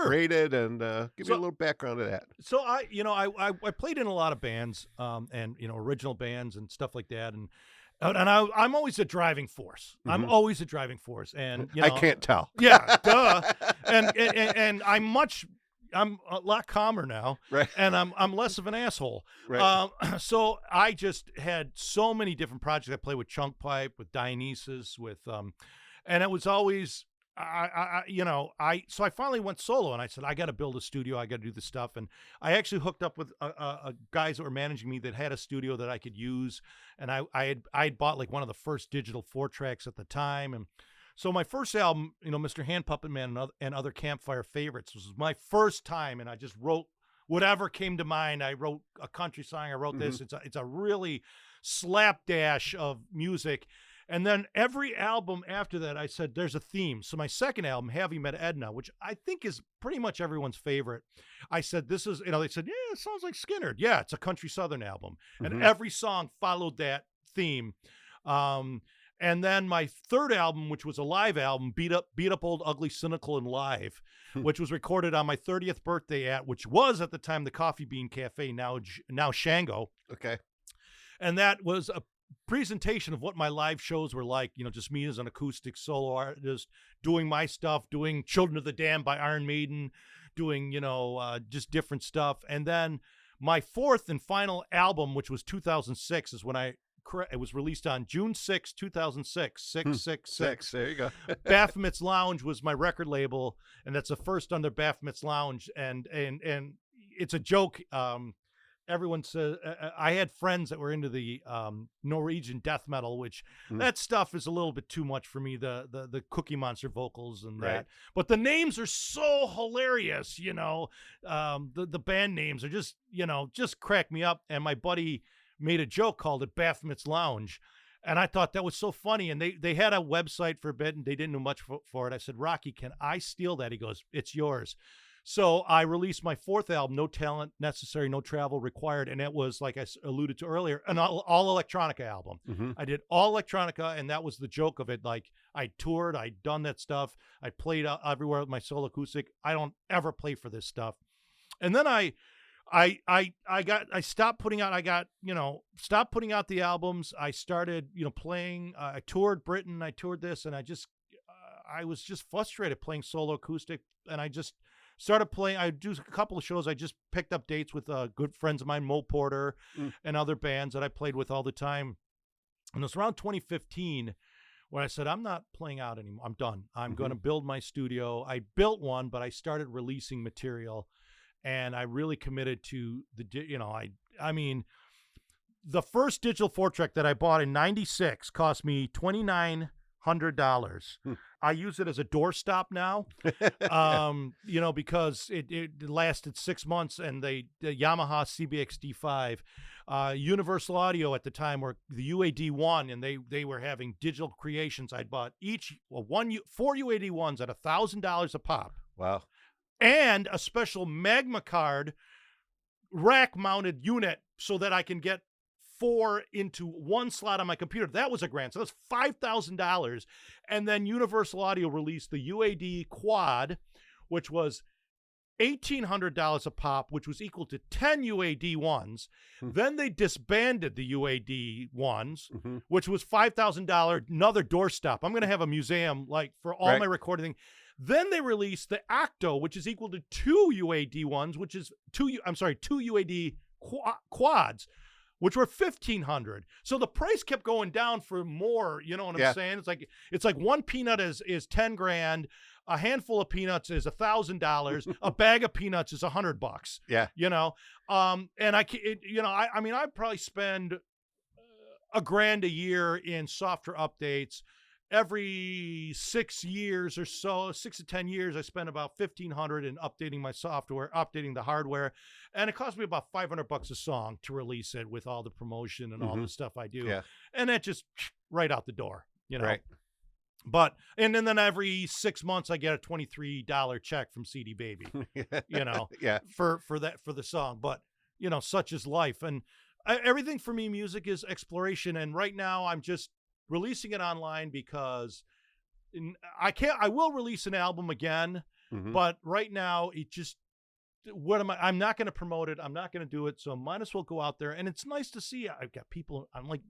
created, and give me a little background of that. So I played in a lot of bands, and original bands and stuff like that, and I'm always a driving force. Mm-hmm. I'm always a driving force, and I can't tell. Yeah, duh. And I'm a lot calmer now, right? And I'm less of an asshole. Right. So I just had so many different projects. I played with Chunk Pipe, with Dionysus, and it was always. So I finally went solo, and I said, I got to build a studio. I got to do this stuff. And I actually hooked up with guys that were managing me that had a studio that I could use. And I had bought like one of the first digital 4-tracks at the time. And so my first album, Mr. Hand Puppet Man and Other Campfire Favorites was my first time. And I just wrote whatever came to mind. I wrote a country song. I wrote this. It's a really slapdash of music. And then every album after that, I said, there's a theme. So my second album, Have You Met Edna, which I think is pretty much everyone's favorite. I said, this is, they said, yeah, it sounds like Skinner. Yeah, it's a country Southern album. Mm-hmm. And every song followed that theme. And then my third album, which was a live album, Beat Up Old Ugly Cynical and Live, which was recorded on my 30th birthday which was at the time the Coffee Bean Cafe, now Shango. Okay. And that was a presentation of what my live shows were like, just me as an acoustic solo artist doing my stuff, doing Children of the Damned by Iron Maiden, doing, just different stuff. And then my fourth and final album, which was 2006, is when it was released on June 6, 2006, 666. There you go. Baphomet's Lounge was my record label, and that's the first under Baphomet's Lounge. And it's a joke. Everyone says I had friends that were into the Norwegian death metal, which that stuff is a little bit too much for me. The Cookie Monster vocals and that, but the names are so hilarious. The band names are just crack me up. And my buddy made a joke called it Baphomet's Lounge, and I thought that was so funny. And they had a website for a bit, and they didn't know much for it. I said, Rocky, can I steal that? He goes, it's yours. So I released my fourth album, No Talent Necessary, No Travel Required, and it was, like I alluded to earlier, an all electronica album. Mm-hmm. I did all electronica, and that was the joke of it. Like, I toured, I'd done that stuff, I played everywhere with my solo acoustic. I don't ever play for this stuff. And then I stopped putting out the albums. I started playing. I toured Britain, I toured this, and I was just frustrated playing solo acoustic, and I just started playing. I do a couple of shows. I just picked up dates with good friends of mine, Mo Porter, and other bands that I played with all the time. And it was around 2015 when I said, I'm not playing out anymore. I'm done. I'm going to build my studio. I built one, but I started releasing material, and I really committed to the first digital 4-track that I bought in '96 cost me $2,900. I use it as a doorstop now, because it lasted 6 months, and the Yamaha CBX D5, Universal Audio at the time were the UAD1, and they were having digital creations. I'd bought four UAD1s at $1,000 a pop. Wow. And a special Magma card rack mounted unit so that I can get 4 into one slot on my computer. That was $1,000. So that's $5,000. And then Universal Audio released the UAD Quad, which was $1,800 a pop, which was equal to 10 UAD ones. Then they disbanded the UAD ones, which was $5,000, another doorstop. I'm going to have a museum like for all my recording. Then they released the Octo, which is equal to 2 UAD ones, which is 2 UAD quads, which were $1,500. So the price kept going down for more. You know what I'm saying? It's like one peanut is $10,000. A handful of peanuts is $1,000. A bag of peanuts is $100. Yeah. You know, and I mean, I probably spend $1,000 a year in software updates. Every 6 years or so, 6 to 10 years, I spend about $1,500 in updating my software, updating the hardware, and it costs me about $500 a song to release it with all the promotion and all the stuff I do. Yeah. And that just right out the door, you know. Right. But and then every 6 months I get a $23 check from CD Baby, you know, for the song. But you know, such is life, and everything for me, music is exploration. And right now, I'm just releasing it online because I will release an album again, but right now it just I'm not going to promote it. I'm not going to do it. So might as well go out there. And it's nice to see. I've got people. I'm like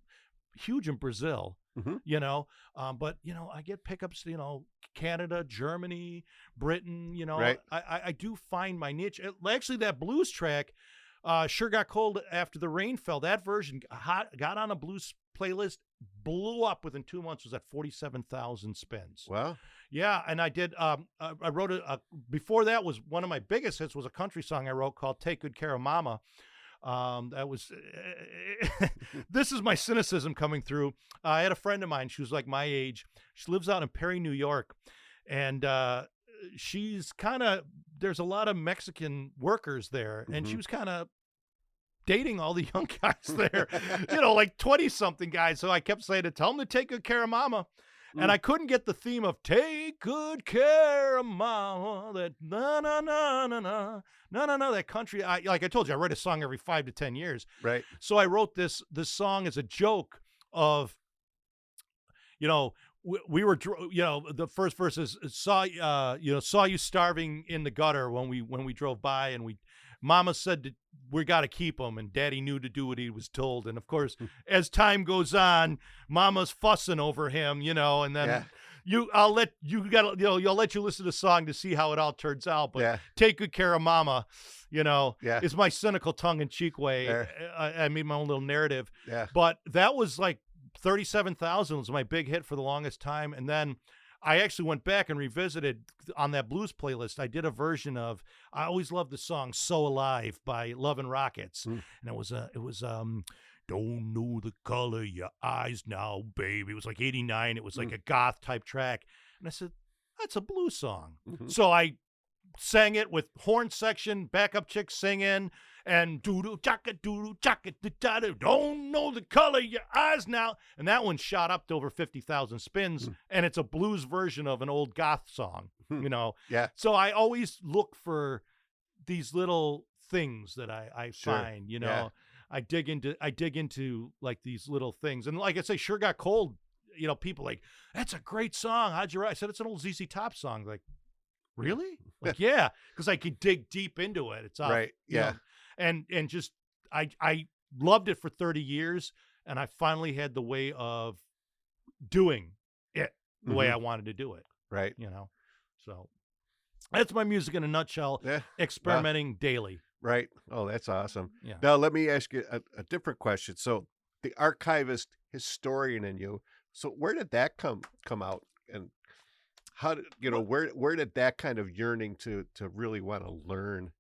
huge in Brazil. You know, but you know, I get pickups, you know, Canada, Germany, Britain, you know, I do find my niche. Actually, that blues track, Sure Got Cold After the Rain Fell, that version got on a blues playlist, blew up within 2 months, was at 47,000 spins. Wow. Yeah. And I did, I wrote before that was one of my biggest hits was a country song I wrote called Take Good Care of Mama. That was this is my cynicism coming through. I had a friend of mine, she was like my age, she lives out in Perry, New York, and she's kind of, there's a lot of Mexican workers there, and she was kind of dating all the young guys there, you know, like 20-something guys. So I kept saying to tell them to take good care of mama. And I couldn't get the theme of "Take Good Care of Mama," that na na na na na na na na, that country. Like I told you, I write a song every 5 to 10 years. Right. So I wrote this song as a joke of, you know, we were, you know, the first verse is saw you starving in the gutter when we drove by, and Mama said we got to keep him, and Daddy knew to do what he was told. And of course, as time goes on, Mama's fussing over him, you know, and then I'll let you listen to the song to see how it all turns out. But Take Good Care of Mama, you know, is my cynical tongue-in-cheek way. I made my own little narrative. Yeah. But that was like 37,000 was my big hit for the longest time. And then I actually went back and revisited on that blues playlist. I did a version of, I always loved the song "So Alive" by Love and Rockets. And it was "Don't Know the Color of Your Eyes Now, Baby." It was like 89. It was like a goth type track. And I said, that's a blues song. So I sang it with horn section, backup chick singing, and doo-doo chaka doo-doo chaka da-da-doo, don't know the color of your eyes now. And that one shot up to over 50,000 spins, and it's a blues version of an old goth song, you know. Yeah. So I always look for these little things that I find, you know. Yeah. I dig into like these little things. And like I say, Sure Got Cold, you know, people like, that's a great song. How'd you write? I said, it's an old ZZ Top song. Like, really? Like, yeah, because I could dig deep into it. It's all, right. Yeah. And just I loved it for 30 years, and I finally had the way of doing it the way I wanted to do it. Right. You know. So that's my music in a nutshell. Yeah. Experimenting daily. Right. Oh, that's awesome. Yeah. Now let me ask you a different question. So the archivist historian in you, so where did that come out, and how did, you know, where did that kind of yearning to really want to learn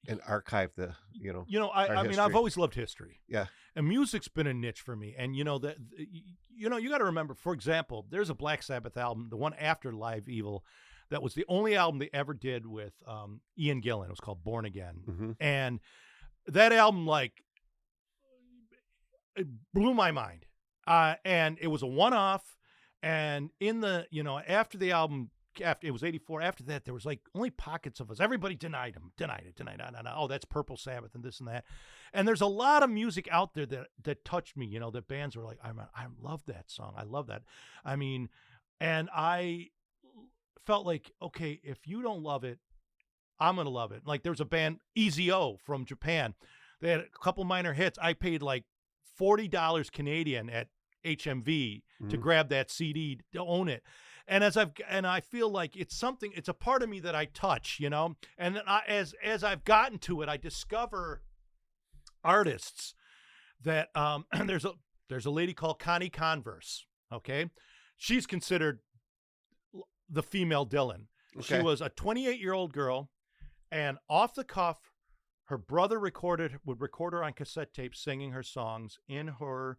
and archive the, you know, I mean, I've always loved history. Yeah. And music's been a niche for me. And, you know, that, you know, you got to remember, for example, there's a Black Sabbath album, the one after Live Evil, that was the only album they ever did with Ian Gillan. It was called Born Again. And that album, like, it blew my mind. And it was a one-off. And in the, you know, after the album, after it was 84, after that, there was like only pockets of us. Everybody denied it. Oh, that's Purple Sabbath and this and that. And there's a lot of music out there that touched me, you know, that bands were like, I love that song. I love that. I mean, and I felt like, okay, if you don't love it, I'm going to love it. Like, there's a band, Easy-O from Japan. They had a couple minor hits. I paid like $40 Canadian at HMV to grab that CD to own it. And I feel like it's a part of me that I touch, you know? And then as I've gotten to it, I discover artists that, there's a lady called Connie Converse. Okay. She's considered the female Dylan. Okay. She was a 28-year-old girl, and off the cuff, her brother would record her on cassette tape singing her songs in her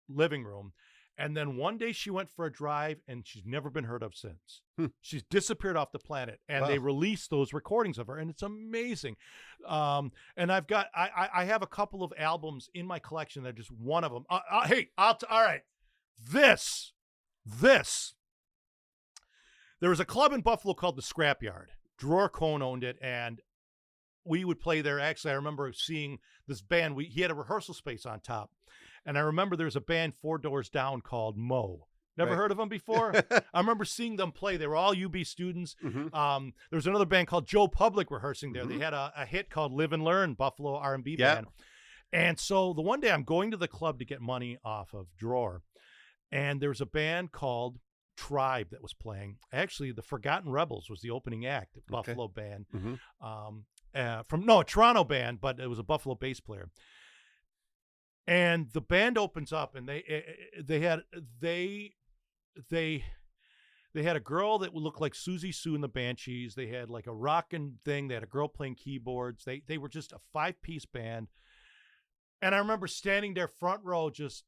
living room. And then one day she went for a drive, and she's never been heard of since. She's disappeared off the planet, and they released those recordings of her, and it's amazing. And I have a couple of albums in my collection that are just one of them. All right. This. There was a club in Buffalo called the Scrapyard. Dror Cohn owned it, and we would play there. Actually, I remember seeing this band. He had a rehearsal space on top. And I remember there's a band 4 doors down called Mo. Never heard of them before? I remember seeing them play. They were all UB students. There was another band called Joe Public rehearsing there. They had a hit called Live and Learn, Buffalo R&B band. And so the one day I'm going to the club to get money off of Dror, and there was a band called Tribe that was playing. Actually, the Forgotten Rebels was the opening act, a Buffalo band. A Toronto band, but it was a Buffalo bass player. And the band opens up, and they had a girl that would look like Susie Sue in the Banshees. They had like a rockin' thing. They had a girl playing keyboards. They were just a 5-piece band. And I remember standing there front row just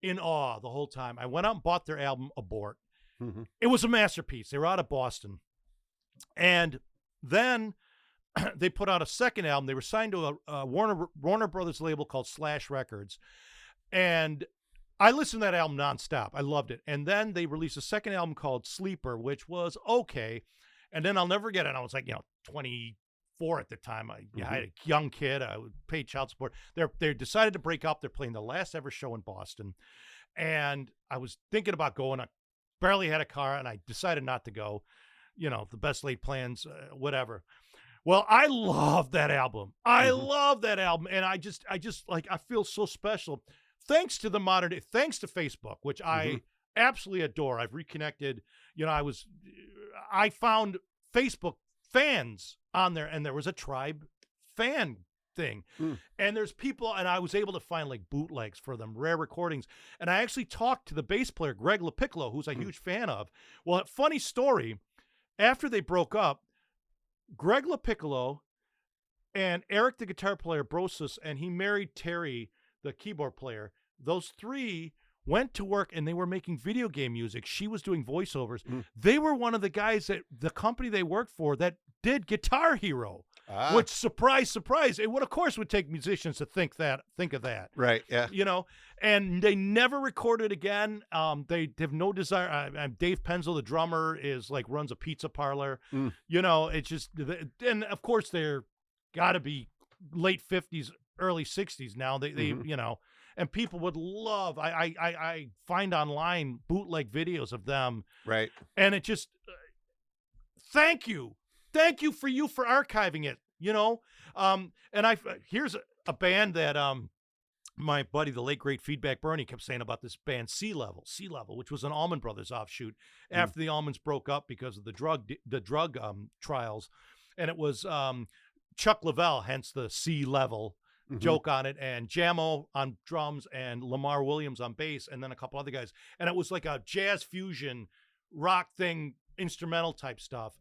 in awe the whole time. I went out and bought their album, Abort. It was a masterpiece. They were out of Boston. And then they put out a second album. They were signed to a Warner Brothers label called Slash Records. And I listened to that album nonstop. I loved it. And then they released a second album called Sleeper, which was okay. And then I'll never get it. I was like, 24 at the time. I had a young kid. I would pay child support. They decided to break up. They're playing the last ever show in Boston. And I was thinking about going. I barely had a car, and I decided not to go. The best laid plans, whatever. Well, I love that album. I love that album. And I just I feel so special. Thanks to the modern day, thanks to Facebook, which I absolutely adore. I've reconnected. I found Facebook fans on there, and there was a Tribe fan thing. And there's people, and I was able to find like bootlegs for them, rare recordings. And I actually talked to the bass player, Greg LaPiccolo, who's a huge fan of. Well, funny story, after they broke up, Greg LaPiccolo and Eric, the guitar player, Brosus, and he married Terry, the keyboard player. Those three went to work, and they were making video game music. She was doing voiceovers. They were one of the guys that the company they worked for that did Guitar Hero, which, surprise, surprise, it would, of course, would take musicians to think of that. Right, yeah. And they never recorded again. They have no desire. Dave Penzel, the drummer, runs a pizza parlor. It's just, and of course, they're got to be late 50s, early 60s now. They and people would love. I find online bootleg videos of them. Right. And it just, thank you for archiving it. And here's a band that my buddy, the late great Feedback Bernie, kept saying about this band, Sea Level, which was an Allman Brothers offshoot after the Allmans broke up because of the drug trials, and it was Chuck Leavell, hence the Sea Level joke on it, and Jamo on drums, and Lamar Williams on bass, and then a couple other guys, and it was like a jazz fusion rock thing, instrumental type stuff.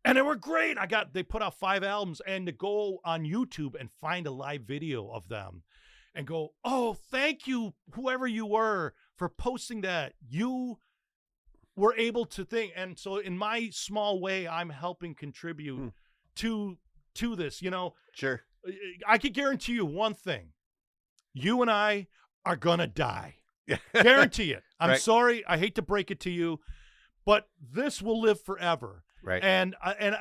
And they were great. They put out 5 albums, and to go on YouTube and find a live video of them and go, oh, thank you, whoever you were, for posting that. You were able to think. And so in my small way, I'm helping contribute to this, Sure. I could guarantee you one thing. You and I are going to die. Guarantee it. I'm sorry. I hate to break it to you, but this will live forever. Right. And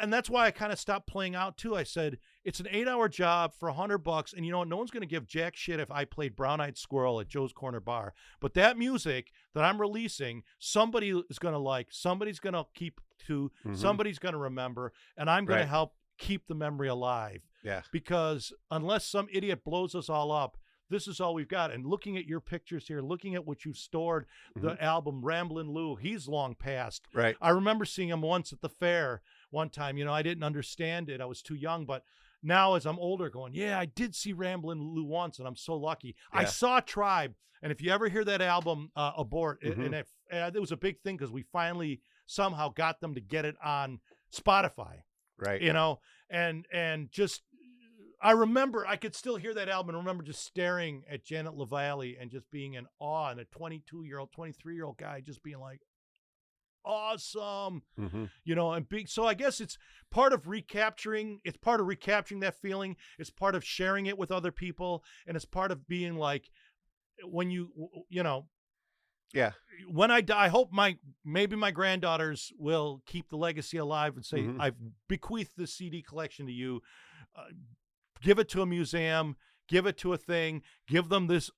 that's why I kind of stopped playing out too. I said, it's an 8-hour job for $100. And you know what? No one's going to give jack shit if I played Brown Eyed Squirrel at Joe's Corner Bar. But that music that I'm releasing, somebody is going to like, somebody's going to keep to. Somebody's going to remember, and I'm going to help keep the memory alive. Yeah. Because unless some idiot blows us all up, this is all we've got. And looking at your pictures here, looking at what you've stored, the album Ramblin' Lou, he's long past. Right. I remember seeing him once at the fair one time. You know, I didn't understand it. I was too young. But now as I'm older going, yeah, I did see Ramblin' Lou once, and I'm so lucky. Yeah. I saw Tribe. And if you ever hear that album, Abort, and it was a big thing because we finally somehow got them to get it on Spotify. Right. You know, and just, I remember I could still hear that album and remember just staring at Janet LaValle and just being in awe, and a 22-year-old, 23-year-old guy just being like, awesome, you know, and so I guess it's part of recapturing that feeling. It's part of sharing it with other people. And it's part of being like, when you know, yeah, when I die, I hope maybe my granddaughters will keep the legacy alive and say, I've bequeathed this CD collection to you. Give it to a museum, give it to a thing, give them this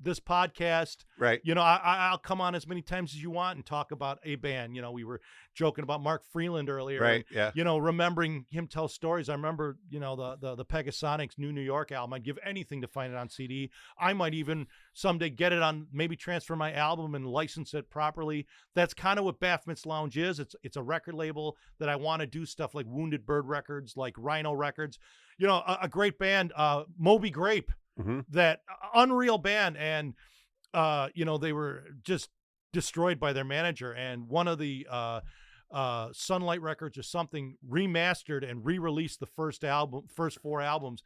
podcast. Right. You know, I'll come on as many times as you want and talk about a band. You know, we were joking about Mark Freeland earlier. Right. And, yeah. You know, remembering him tell stories. I remember, you know, the Pegasonics New York album. I'd give anything to find it on CD. I might even someday get it on, maybe transfer my album and license it properly. That's kind of what Baphomet's Lounge is. It's a record label that I want to do stuff like Wounded Bird Records, like Rhino Records. You know, a great band, Moby Grape, that unreal band. And, you know, they were just destroyed by their manager. And one of the Sunlight Records or something remastered and re-released the first 4 albums.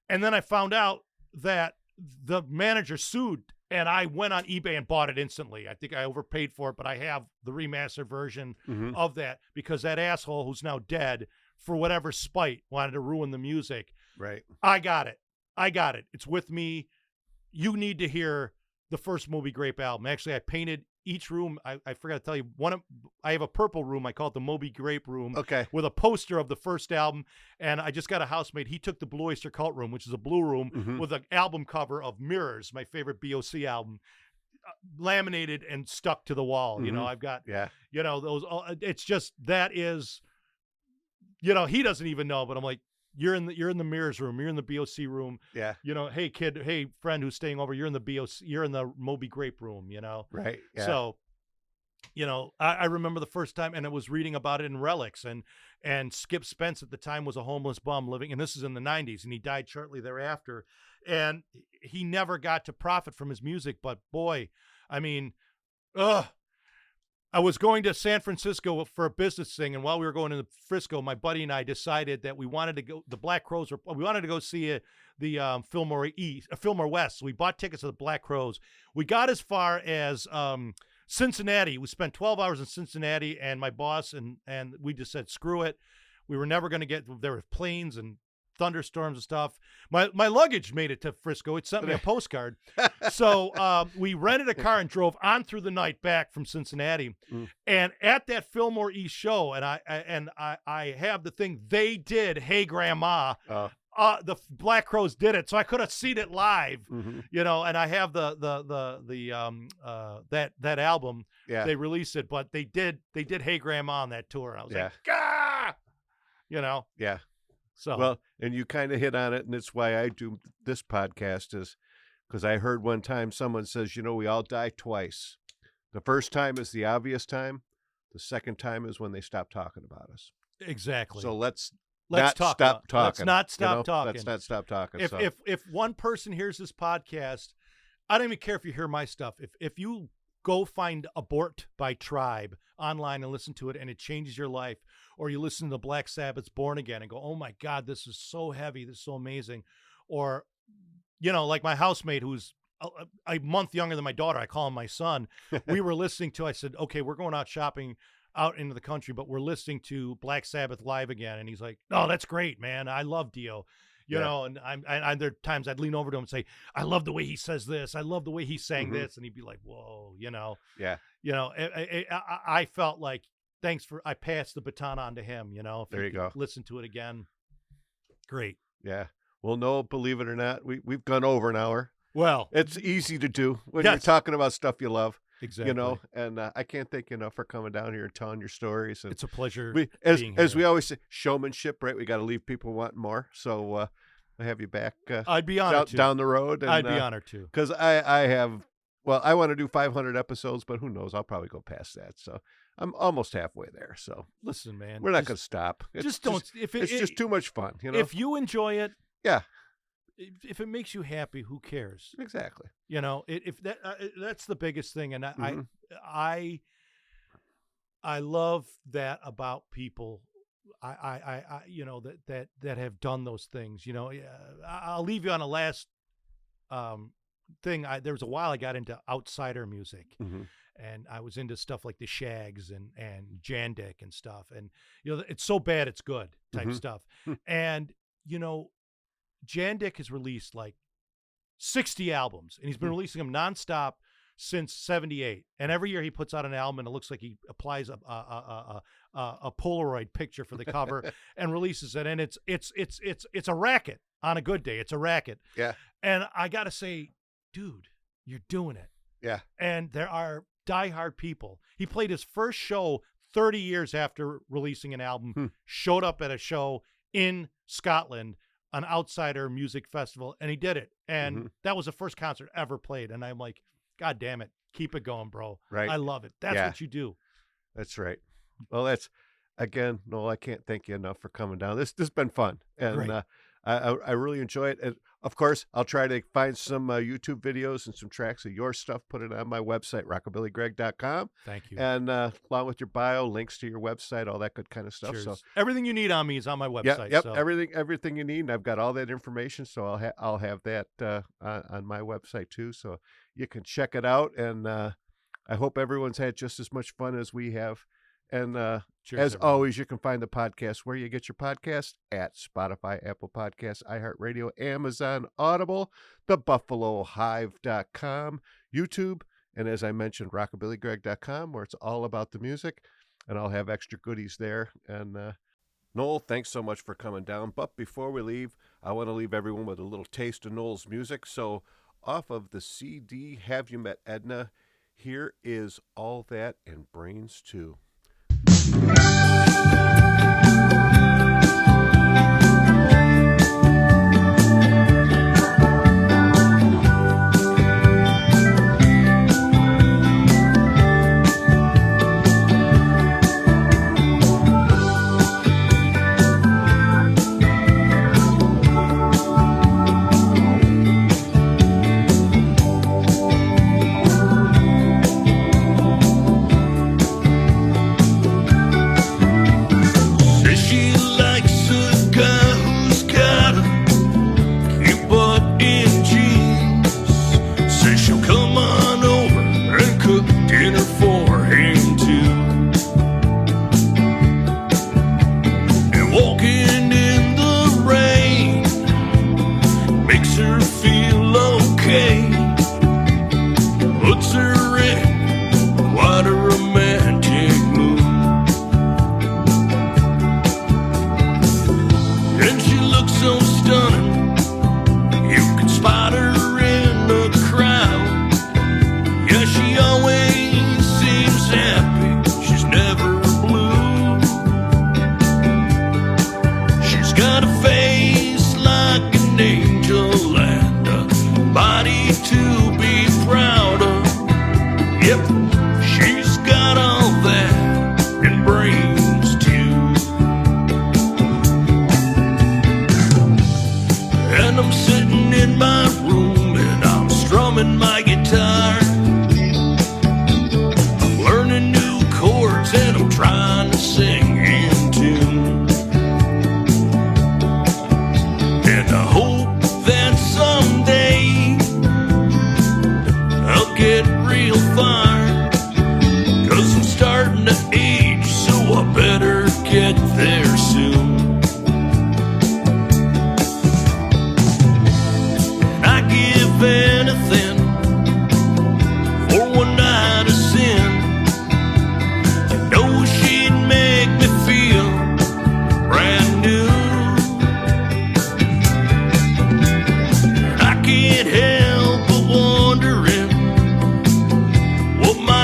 And then I found out that the manager sued, and I went on eBay and bought it instantly. I think I overpaid for it, but I have the remastered version of that because that asshole who's now dead, for whatever spite, wanted to ruin the music. Right. I got it. It's with me. You need to hear the first Moby Grape album. Actually, I painted each room. I forgot to tell you, I have a purple room. I call it the Moby Grape room. Okay. With a poster of the first album. And I just got a housemate. He took the Blue Oyster Cult room, which is a blue room with an album cover of Mirrors, my favorite BOC album, laminated and stuck to the wall. You know, I've got, you know, those, it's just, that is, you know, he doesn't even know, but I'm like, you're in the Mirrors room, you're in the BOC room. Yeah. You know, hey kid, hey friend who's staying over, you're in the BOC, you're in the Moby Grape room, you know? Right. Yeah. So, you know, I remember the first time, and it was reading about it in Relics, and Skip Spence at the time was a homeless bum living, and this is in the 90s, and he died shortly thereafter. And he never got to profit from his music, but boy, I mean, I was going to San Francisco for a business thing, and while we were going to Frisco, my buddy and I decided that we wanted to go. The Black Crowes we wanted to go see the Fillmore West. So we bought tickets to the Black Crowes. We got as far as Cincinnati. We spent 12 hours in Cincinnati, and my boss and we just said screw it. We were never going to get. There were planes and thunderstorms and stuff. My luggage made it to Frisco. It sent me a postcard. So we rented a car and drove on through the night back from Cincinnati. And at that Fillmore East show, and I have the thing, they did Hey Grandma. The Black Crowes did it, so I could have seen it live. You know, and I have that album. Yeah. They released it, but they did Hey Grandma on that tour. And I was like, Gah! You know. Yeah. So well, and you kind of hit on it, and it's why I do this podcast, is because I heard one time someone says, you know, we all die twice. The first time is the obvious time. The second time is when they stop talking about us. Exactly. So let's not stop talking. Let's not stop talking. Let's not stop talking. If one person hears this podcast, I don't even care if you hear my stuff. If you go find Abort by Tribe online and listen to it, and it changes your life, or you listen to Black Sabbath's Born Again and go, oh my God, this is so heavy, this is so amazing. Or, you know, like my housemate who's a month younger than my daughter, I call him my son. We were listening to, I said, okay, we're going out shopping out into the country, but we're listening to Black Sabbath live again. And he's like, oh, that's great, man. I love Dio. You know, and there are times I'd lean over to him and say, I love the way he says this. I love the way he sang this. And he'd be like, whoa, you know. Yeah. You know, I felt like, I passed the baton on to him, you know. If there you go. Listen to it again. Great. Yeah. Well, no, believe it or not, we've gone over an hour. Well, it's easy to do when you're talking about stuff you love. Exactly. You know, and I can't thank you enough for coming down here and telling your stories. And it's a pleasure. As we always say, showmanship, right? We got to leave people wanting more. So I have you back. I'd be honored down the road. And, I'd be honored to. Because I want to do 500 episodes, but who knows? I'll probably go past that. So I'm almost halfway there. So listen, man, we're not going to stop. It's just too much fun. You know, if you enjoy it, yeah. If it makes you happy, who cares? Exactly. You know, if that that's the biggest thing, and I love that about people. I you know that have done those things. You know, I'll leave you on a last thing. There was a while I got into outsider music. And I was into stuff like the Shags and Jandik and stuff. And, you know, it's so bad it's good type stuff. And, you know, Jandik has released like 60 albums, and he's been releasing them nonstop since '78. And every year he puts out an album, and it looks like he applies a Polaroid picture for the cover and releases it. And it's a racket on a good day. It's a racket. Yeah. And I got to say, dude, you're doing it. Yeah. And there are diehard people. He played his first show 30 years after releasing an album, showed up at a show in Scotland, an outsider music festival, and he did it. And that was the first concert ever played. And I'm like, God damn it. Keep it going, bro. Right. I love it. That's what you do. That's right. Well, again, Noel, I can't thank you enough for coming down. This has been fun. And I really enjoy it. And of course, I'll try to find some YouTube videos and some tracks of your stuff, put it on my website, rockabillygreg.com. Thank you. And along with your bio, links to your website, all that good kind of stuff. Cheers. So everything you need on me is on my website. Yep, so. everything you need. And I've got all that information. So I'll have that on my website too. So you can check it out. And I hope everyone's had just as much fun as we have. And as always, you can find the podcast where you get your podcast at Spotify, Apple Podcasts, iHeartRadio, Amazon, Audible, thebuffalohive.com, YouTube, and as I mentioned, rockabillygreg.com, where it's all about the music, and I'll have extra goodies there. And Noel, thanks so much for coming down. But before we leave, I want to leave everyone with a little taste of Noel's music. So off of the CD, Have You Met Edna? Here is All That and Brains Too. What my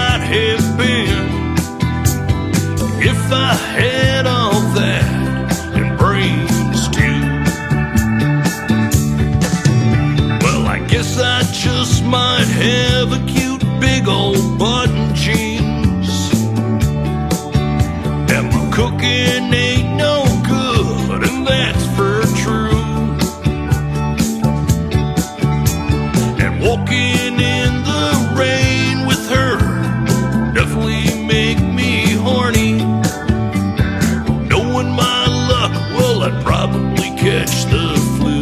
Cooking ain't no good, and that's for true. And walking in the rain with her definitely make me horny. Knowing my luck, well, I'd probably catch the flu.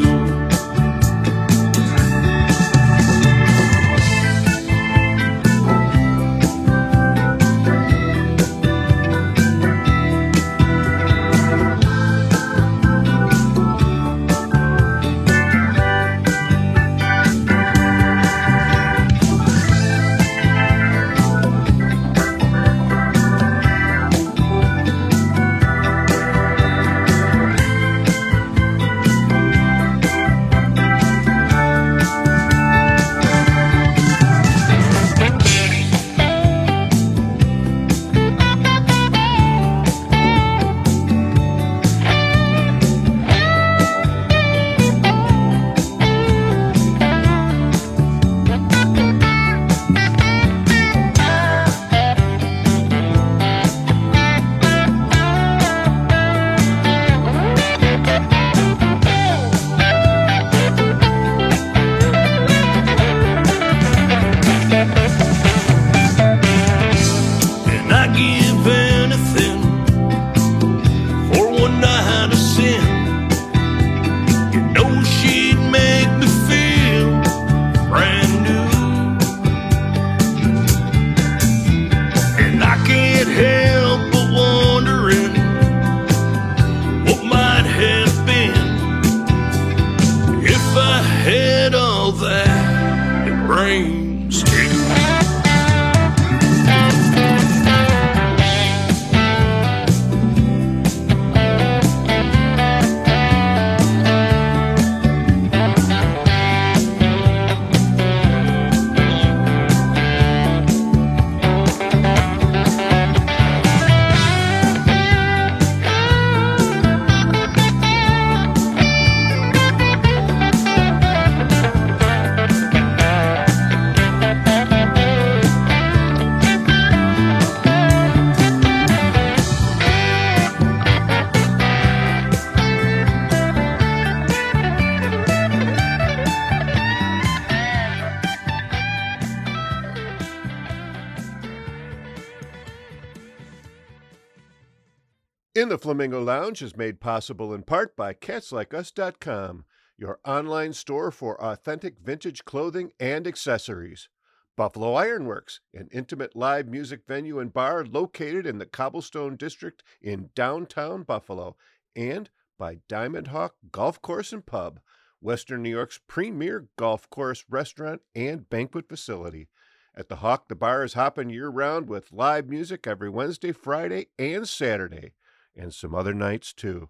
In the Flamingo Lounge is made possible in part by CatsLikeUs.com, your online store for authentic vintage clothing and accessories. Buffalo Ironworks, an intimate live music venue and bar located in the Cobblestone District in downtown Buffalo. And by Diamond Hawk Golf Course and Pub, Western New York's premier golf course, restaurant, and banquet facility. At the Hawk, the bar is hopping year-round with live music every Wednesday, Friday, and Saturday. And some other nights, too.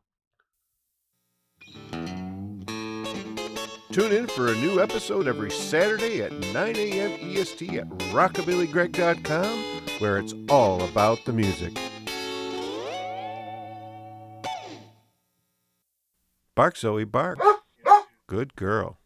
Tune in for a new episode every Saturday at 9 a.m. EST at rockabillygreg.com, where it's all about the music. Bark, Zoe, bark. Good girl.